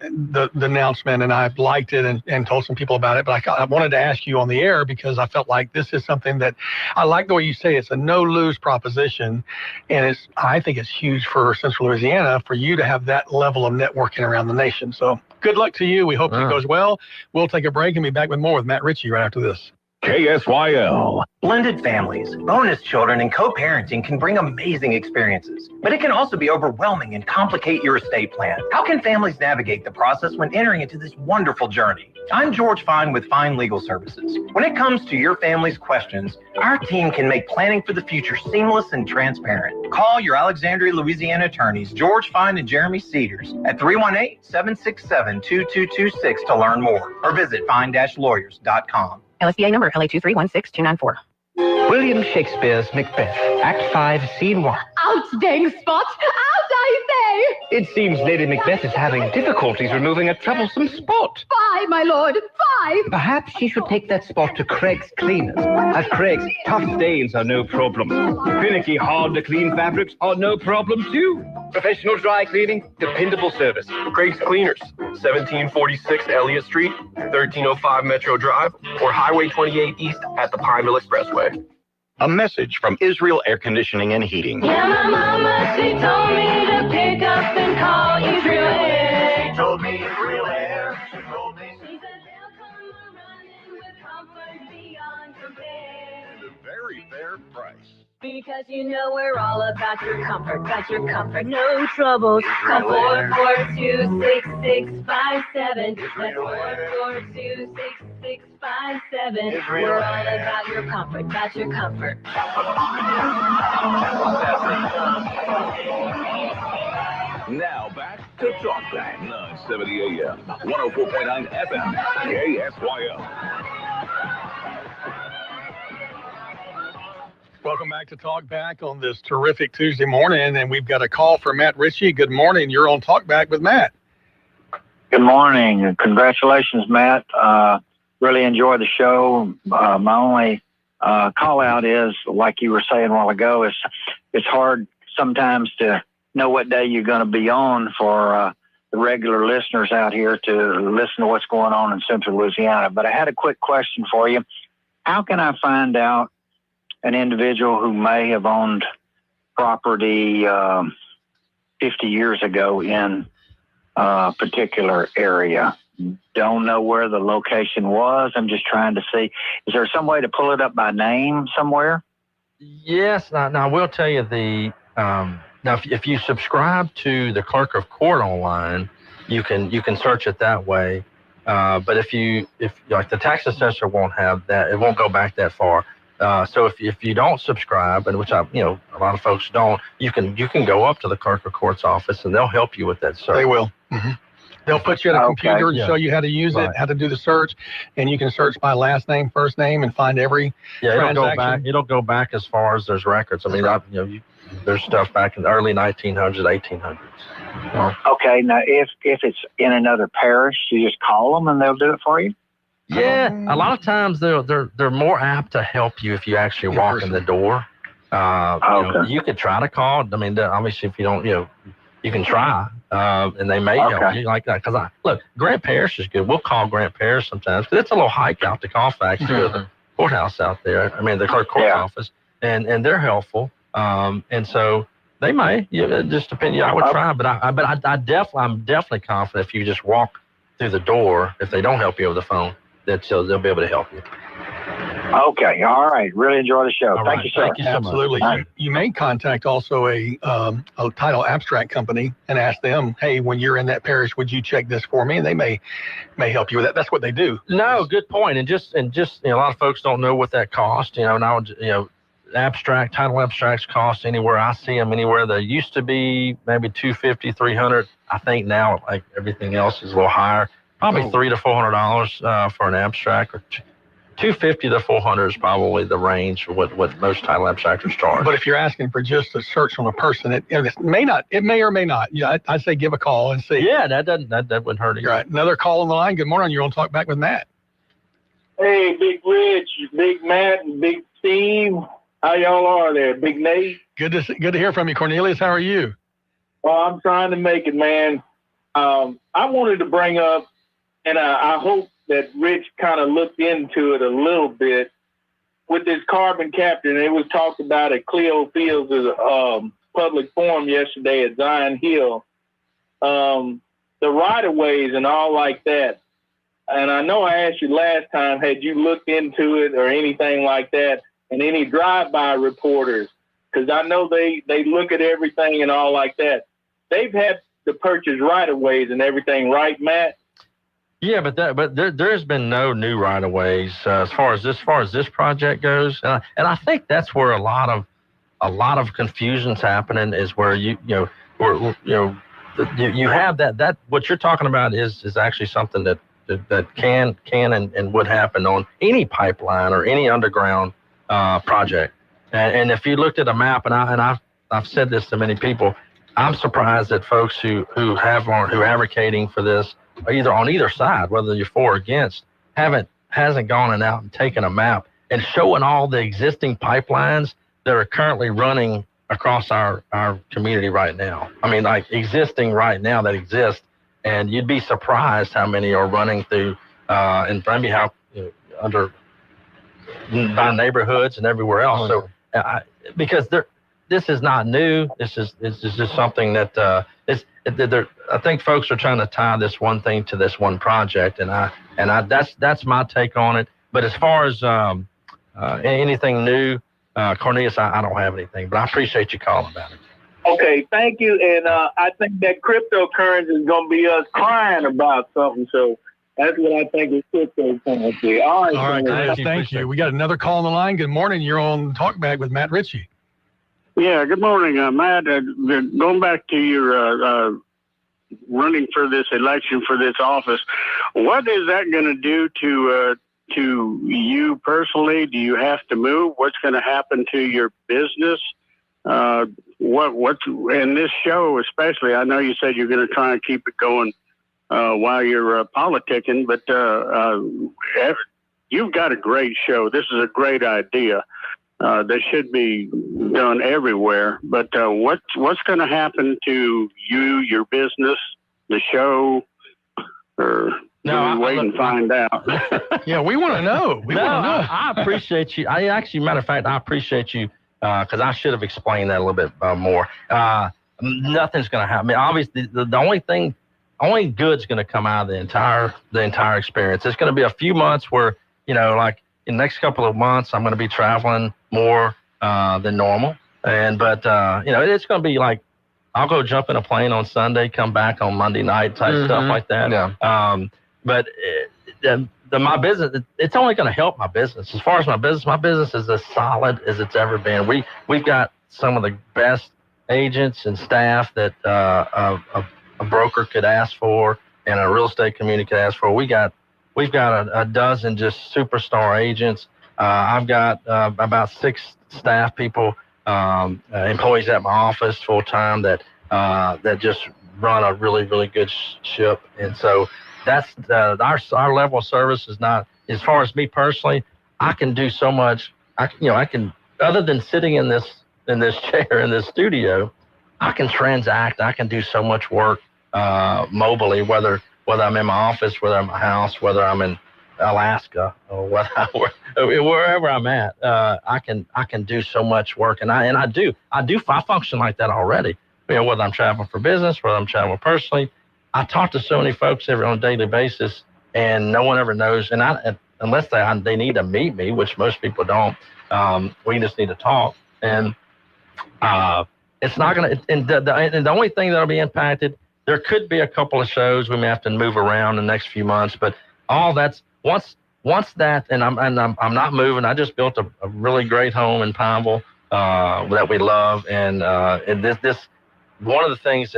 announcement, and I liked it and told some people about it. But I wanted to ask you on the air because I felt like this is something that I like the way you say it's a no-lose proposition, and I think it's huge for Central Louisiana for you to have that level of networking around the nation. So good luck to you. We hope it goes well. We'll take a break and be back with more with Matt Ritchie right after this. KSYL. Blended families, bonus children, and co-parenting can bring amazing experiences, but it can also be overwhelming and complicate your estate plan. How can families navigate the process when entering into this wonderful journey? I'm George Fine with Fine Legal Services. When it comes to your family's questions, our team can make planning for the future seamless and transparent. Call your Alexandria, Louisiana attorneys, George Fine and Jeremy Cedars, at 318-767-2226 to learn more, or visit fine-lawyers.com. LSBA number LA2316294. William Shakespeare's Macbeth, Act 5, Scene 1. Out, dang spot! Out, I say! It seems Lady Macbeth is having difficulties removing a troublesome spot. Fie, my lord, fie! Perhaps she should take that spot to Craig's Cleaners. At Craig's, tough stains are no problem. Finicky, hard-to-clean fabrics are no problem, too. Professional dry cleaning, dependable service. Craig's Cleaners, 1746 Elliott Street, 1305 Metro Drive, or Highway 28 East at the Pineville Expressway. A message from Israel Air Conditioning and Heating. Yeah, my mama, she told me to pick up and call Israel Air. She told me Israel Air. She told me. She said they'll come running with comfort beyond compare. At a very fair price. Because you know we're all about your comfort, no troubles. Call 442-6657. That's 442-6657. We're all about your comfort, Now back to Talk Back, 970 AM, 104.9 FM, KSYL. Welcome back to Talk Back on this terrific Tuesday morning, and we've got a call for Matt Ritchie. Good morning. You're on Talk Back with Matt. Good morning. Congratulations, Matt. Really enjoy the show. My only call out is, like you were saying a while ago, it's hard sometimes to know what day you're going to be on for the regular listeners out here to listen to what's going on in Central Louisiana. But I had a quick question for you. How can I find out an individual who may have owned property 50 years ago in a particular area? Don't know where the location was. I'm just trying to see. Is there some way to pull it up by name somewhere? Yes. Now I will tell you now if you subscribe to the Clerk of Court online, you can search it that way. But if like the tax assessor won't have that, it won't go back that far. So if you don't subscribe, and which a lot of folks don't, you can go up to the Clerk of Court's office and they'll help you with that search. They will. Mm-hmm. They'll put you at a computer and show you how to use it, how to do the search, and you can search by last name, first name, and find every transaction. It'll go back as far as there's records. I mean, there's stuff back in the early 1900s, 1800s. Okay. Now, if it's in another parish, you just call them and they'll do it for you. Yeah, a lot of times they're more apt to help you if you actually walk in the door. You could try to call. I mean, obviously, if you don't, you can try, and they may help you like that. Because look, Grant Parish is good. We'll call Grant Parish sometimes, because it's a little hike out to Colfax to the courthouse out there. I mean, the clerk court office, and they're helpful. And so they may. It just depends. I would try, but I'm definitely confident if you just walk through the door, if they don't help you over the phone, that they'll be able to help you. Okay, all right. Really enjoy the show. Thank you, sir. Thank you so Absolutely. Much. You may contact also a title abstract company and ask them, hey, when you're in that parish, would you check this for me? And they may help you with that. That's what they do. No, good point. And just a lot of folks don't know what that costs. Now title abstracts cost anywhere. I see them anywhere. They used to be maybe $250, $300. I think now, like everything else, is a little higher. Probably $300 to $400 for an abstract, or $250 to $400 is probably the range for what most title abstractors charge. But if you're asking for just a search on a person, it may or may not. Yeah, I say give a call and see. Yeah, that wouldn't hurt either. Right. Another call on the line. Good morning. You're on Talk Back with Matt. Hey, Big Rich, Big Matt, and Big Steve. How y'all are there? Big Nate? Good to hear from you, Cornelius. How are you? Well, I'm trying to make it, man. I wanted to bring up, and I hope that Rich kind of looked into it a little bit with this carbon capture. And it was talked about at Cleo Fields' public forum yesterday at Zion Hill. The right-of-ways and all like that. And I know I asked you last time, had you looked into it or anything like that, and any drive-by reporters? Because I know they look at everything and all like that. They've had to purchase right-of-ways and everything, right, Matt? Yeah, but there's been no new right-of-ways as far as this project goes, and I think that's where a lot of confusion's happening, is where you have that what you're talking about is actually something that can and would happen on any pipeline or any underground project. And if you looked at a map, and I've said this to many people, I'm surprised that folks who are advocating for this, either on either side, whether you're for or against, hasn't gone out and taken a map and showing all the existing pipelines that are currently running across our community right now. I mean, like existing right now that exist, and you'd be surprised how many are running through and maybe how by neighborhoods and everywhere else. So because this is not new. This is just something that I think folks are trying to tie this one thing to this one project, and that's my take on it. But as far as anything new, Cornelius, I don't have anything, but I appreciate you calling about it. Okay, thank you. And I think that cryptocurrency is going to be us crying about something. So that's what I think is cryptocurrency. All right, guys, thank you. We got another call on the line. Good morning. You're on Talk Back with Matt Ritchie. Yeah, good morning, Matt. Going back to your running for this election for this office, what is that going to do to you personally? Do you have to move? What's going to happen to your business? What's in this show, especially? I know you said you're going to try and keep it going while you're politicking, but you've got a great show. This is a great idea. That should be done everywhere. But what's going to happen to you, your business, the show, or wait and find out? Yeah, we want to know. I appreciate you. Matter of fact, I appreciate you because I should have explained that a little bit more. Nothing's going to happen. I mean, obviously, the only good's going to come out of the entire experience. It's going to be a few months where, like in the next couple of months, I'm going to be traveling more than normal. But it's going to be like, I'll go jump in a plane on Sunday, come back on Monday night type stuff like that. Yeah. But my business, it's only going to help my business. As far as my business is as solid as it's ever been. We've got some of the best agents and staff that a broker could ask for and a real estate community could ask for. We've got a dozen just superstar agents. I've got about 6 staff people, employees at my office full time that just run a really, really good ship. And so that's our level of service is not, as far as me personally, I can do so much. I can, other than sitting in this chair in this studio, I can transact. I can do so much work mobily, whether I'm in my office, whether I'm in my house, whether I'm in Alaska or wherever I'm at, I can do so much work, and I function like that already. Whether I'm traveling for business, whether I'm traveling personally, I talk to so many folks on a daily basis, and no one ever knows. And unless they need to meet me, which most people don't, we just need to talk. And it's not gonna. And the only thing that'll be impacted, there could be a couple of shows we may have to move around in the next few months, but all that's once that, and I'm not moving. I just built a really great home in Pineville that we love, and this one of the things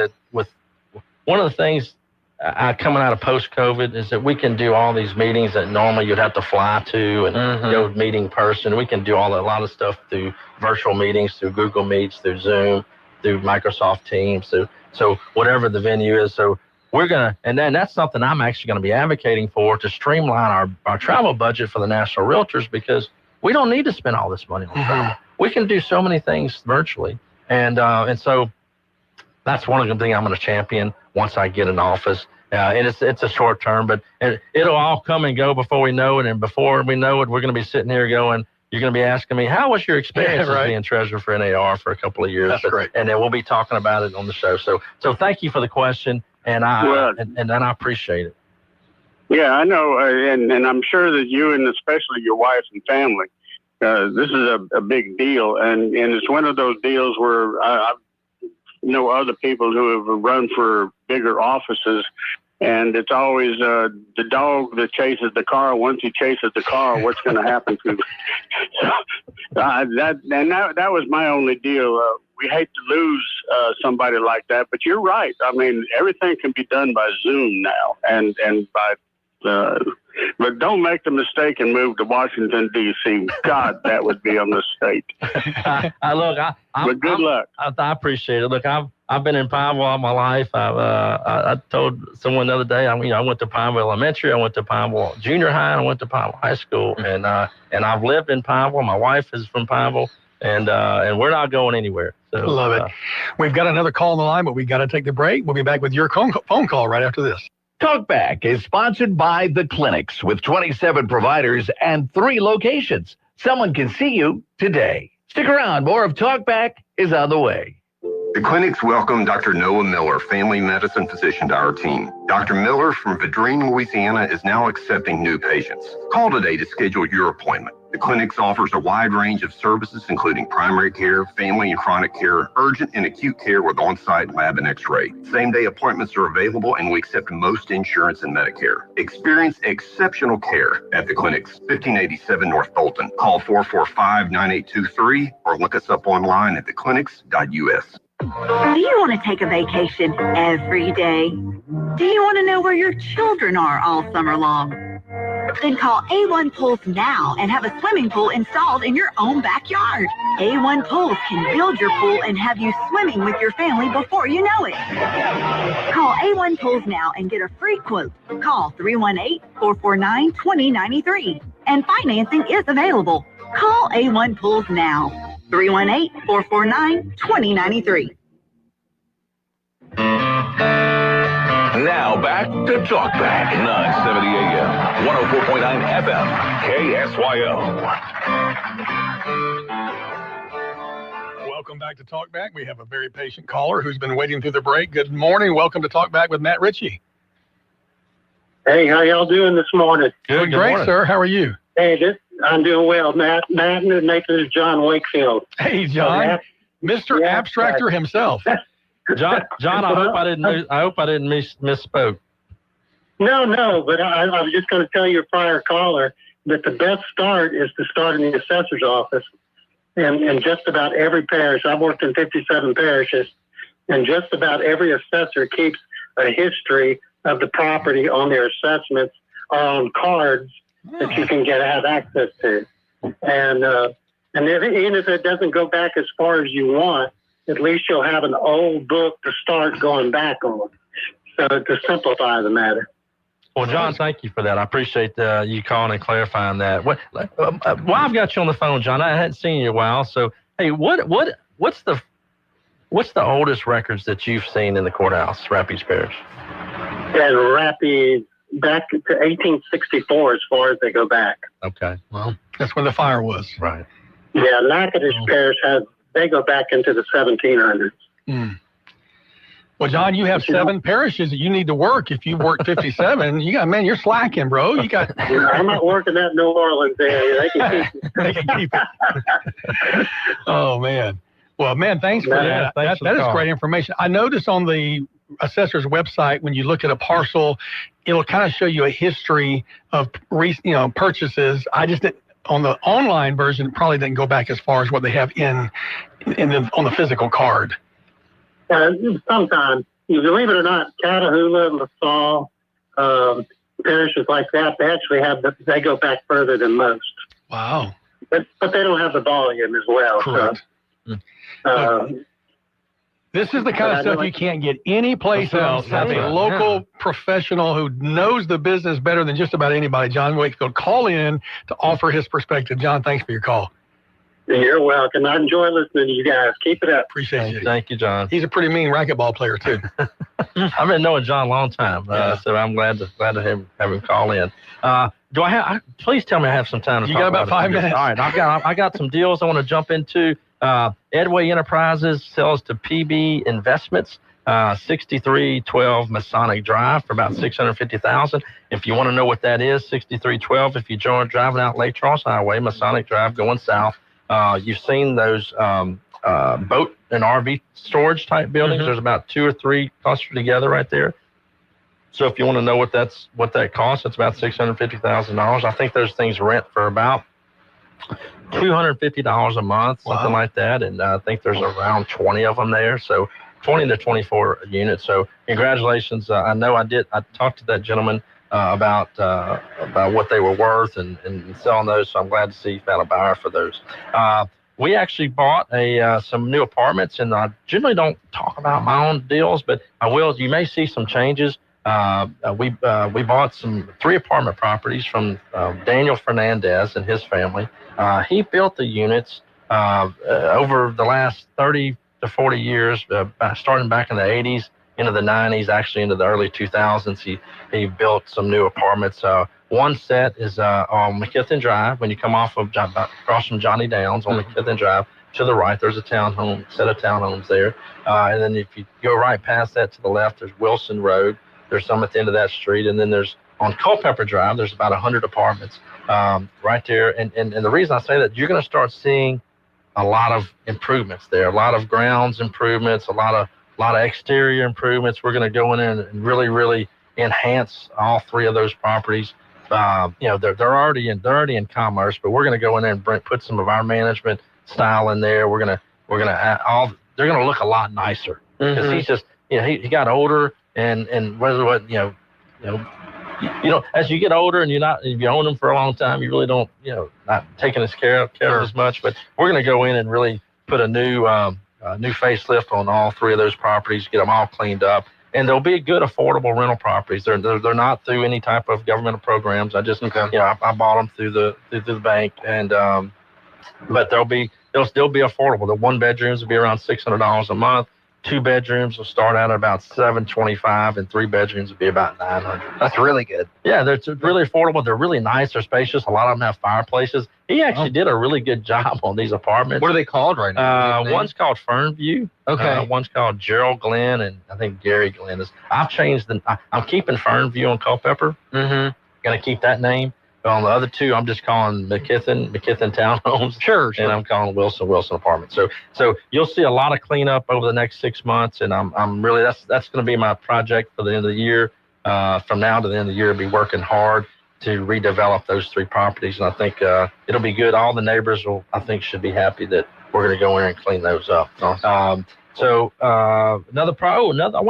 coming out of post-COVID is that we can do all these meetings that normally you'd have to fly to and go meeting person. We can do a lot of stuff through virtual meetings, through Google Meets, through Zoom, through Microsoft Teams. So whatever the venue is. So we're going to, and then that's something I'm actually going to be advocating for, to streamline our travel budget for the National Realtors, because we don't need to spend all this money on travel. We can do so many things virtually. And so that's one of the things I'm going to champion once I get in office. And it's a short term, but it'll all come and go before we know it. And before we know it, we're going to be sitting here going, you're going to be asking me, how was your experience as being treasurer for NAR for a couple of years? That's great. And then we'll be talking about it on the show. So thank you for the question, and I appreciate it. Yeah, I know, and I'm sure that you, and especially your wife and family, this is a big deal, and it's one of those deals where I know other people who have run for bigger offices, and it's always the dog that chases the car. Once he chases the car, what's going to happen to him? So, that was my only deal. We hate to lose somebody like that, but you're right. I mean, everything can be done by Zoom now, and by but don't make the mistake and move to Washington, D.C. God, that would be a mistake. But good luck. I appreciate it. Look, I've been in Pineville all my life. I told someone the other day, I went to Pineville Elementary, I went to Pineville Junior High, and I went to Pineville High School, and I've lived in Pineville. My wife is from Pineville, and we're not going anywhere. So, love it. We've got another call on the line, but we got to take the break. We'll be back with your phone call right after this. Talkback is sponsored by The Clinics with 27 providers and 3 locations. Someone can see you today. Stick around. More of Talkback is on the way. The clinics welcome Dr. Noah Miller, family medicine physician, to our team. Dr. Miller from Vadrine, Louisiana, is now accepting new patients. Call today to schedule your appointment. The clinics offers a wide range of services, including primary care, family and chronic care, urgent and acute care with on-site lab and x-ray. Same-day appointments are available, and we accept most insurance and Medicare. Experience exceptional care at the clinics, 1587 North Bolton. Call 445-9823 or look us up online at theclinics.us. Do you want to take a vacation every day? Do you want to know where your children are all summer long? Then call A1 Pools now and have a swimming pool installed in your own backyard. A1 Pools can build your pool and have you swimming with your family before you know it. Call A1 Pools now and get a free quote. Call 318-449-2093. And financing is available. Call A1 Pools now. 318-449-2093. Now back to Talkback, 970 AM, 104.9 FM, KSYO. Welcome back to Talkback. We have a very patient caller who's been waiting through the break. Good morning. Welcome to Talkback with Matt Ritchie. Hey, how y'all doing this morning? Good great, morning. Sir. How are you? Hey, I'm doing well. Matt and Nathan is John Wakefield. Hey, John. Mr. Abstractor himself. John, I hope I didn't misspoke. No, but I was just going to tell your prior caller that the best start is to start in the assessor's office. And just about every parish, I've worked in 57 parishes, and just about every assessor keeps a history of the property on their assessments or on cards that you can have access to. And even if it doesn't go back as far as you want, at least you'll have an old book to start going back on. So to simplify the matter. Well, John, thank you for that. I appreciate you calling and clarifying that. While I've got you on the phone, John, I hadn't seen you in a while. So, hey, what's the oldest records that you've seen in the courthouse, Rapides Parish? And Rapides back to 1864, as far as they go back. Okay. Well, that's when the fire was. Right. Yeah, Natchitoches Parish they go back into the 1700s. Well, John, you have 7 parishes that you need to work. If you work 57, you're slacking, bro. I'm not working that New Orleans area. They can keep it. They can keep it. Oh, man. Well, man, thanks for that. That is great information. I noticed on the assessor's website, when you look at a parcel, it'll kind of show you a history of purchases. I just didn't. On the online version, it probably didn't go back as far as what they have on the physical card. Sometimes, believe it or not, Catahoula, LaSalle, parishes like that, they actually they go back further than most. Wow. But they don't have the volume as well. Correct. So, this is the kind of stuff you can't get any place else. Have a local professional who knows the business better than just about anybody. John Wakefield, call in to offer his perspective. John, thanks for your call. You're welcome. I enjoy listening to you guys. Keep it up. Appreciate you. Thank you, John. He's a pretty mean racquetball player too. I've been knowing John a long time, so I'm glad to have him call in. Do I have? Please tell me I have some time to talk. You got about 5 minutes. All right, I got some deals I want to jump into. Edway Enterprises sells to PB Investments, 6312 Masonic Drive for about $650,000. If you want to know what that is, 6312. If you join driving out Lake Charles Highway, Masonic Drive going south. You've seen those boat and RV storage type buildings. There's about 2 or 3 clustered together right there. So if you want to know what that costs, it's about $650,000. I think those things rent for about $250 a month, something like that. And I think there's around 20 of them there. So 20 to 24 units. So congratulations. I know I talked to that gentleman about what they were worth and selling those. So I'm glad to see you found a buyer for those. We actually bought some new apartments, and I generally don't talk about my own deals, but I will. You may see some changes. We bought 3 apartment properties from Daniel Fernandez and his family. He built the units over the last 30 to 40 years, starting back in the 80s, into the 90s, actually into the early 2000s. He built some new apartments. One set is on McKithen Drive. When you come off of across from Johnny Downs on McKithen Drive, to the right, there's a set of townhomes there. And then if you go right past that to the left, there's Wilson Road. There's some at the end of that street. And then there's on Culpeper Drive, there's about 100 apartments right there. And the reason I say that, you're going to start seeing a lot of improvements there, a lot of grounds improvements, a lot of exterior improvements. We're going to go in and really, really enhance all 3 of those properties. They're already in commerce, but we're going to go in there and put some of our management style in there. They're going to look a lot nicer because he's just, he got older and as you get older and if you own them for a long time, you really don't, not taking as care of as much. But we're going to go in and really put a new facelift on all 3 of those properties, get them all cleaned up. And they'll be good, affordable rental properties. They're not through any type of governmental programs. I just, I bought them through the bank, and but they'll still be affordable. The 1 bedrooms will be around $600 a month. 2 bedrooms will start out at about $725, and 3 bedrooms will be about $900. That's really good. Yeah, they're really affordable. They're really nice. They're spacious. A lot of them have fireplaces. He actually did a really good job on these apartments. What are they called right now? One's called Fernview. Okay. One's called Gerald Glenn, and I think Gary Glenn is. I've changed I'm keeping Fernview on Culpeper. Gonna keep that name. But on the other 2, I'm just calling McKithen Townhomes. Sure. And I'm calling Wilson Apartments. So you'll see a lot of cleanup over the next 6 months, and I'm really that's going to be my project for the end of the year. From now to the end of the year, I'll be working hard to redevelop those 3 properties, and I think it'll be good. All the neighbors should be happy that we're going to go in and clean those up. I want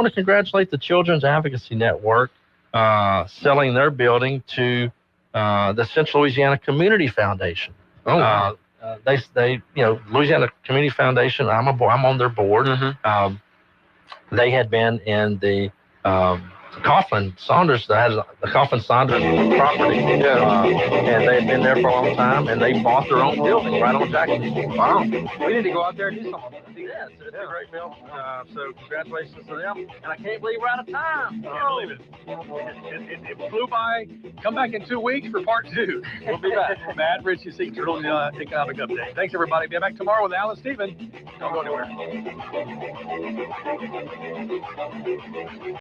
to congratulate the Children's Advocacy Network selling their building to the Central Louisiana Community Foundation. They Louisiana Community Foundation. I'm on their board. They had been in the Coughlin Saunders, that has the Coughlin Saunders property, and they had been there for a long time, and they bought their own building right on Jackson. Wow. We need to go out there and do something. Yeah, it's a great bill. So congratulations to them. And I can't believe we're out of time. Can't believe it. It flew by. Come back in 2 weeks for part 2. We'll be back. Matt Ritchie, Turtle Economic Update. Thanks, everybody. Be back tomorrow with Alan Stephen. Don't go anywhere.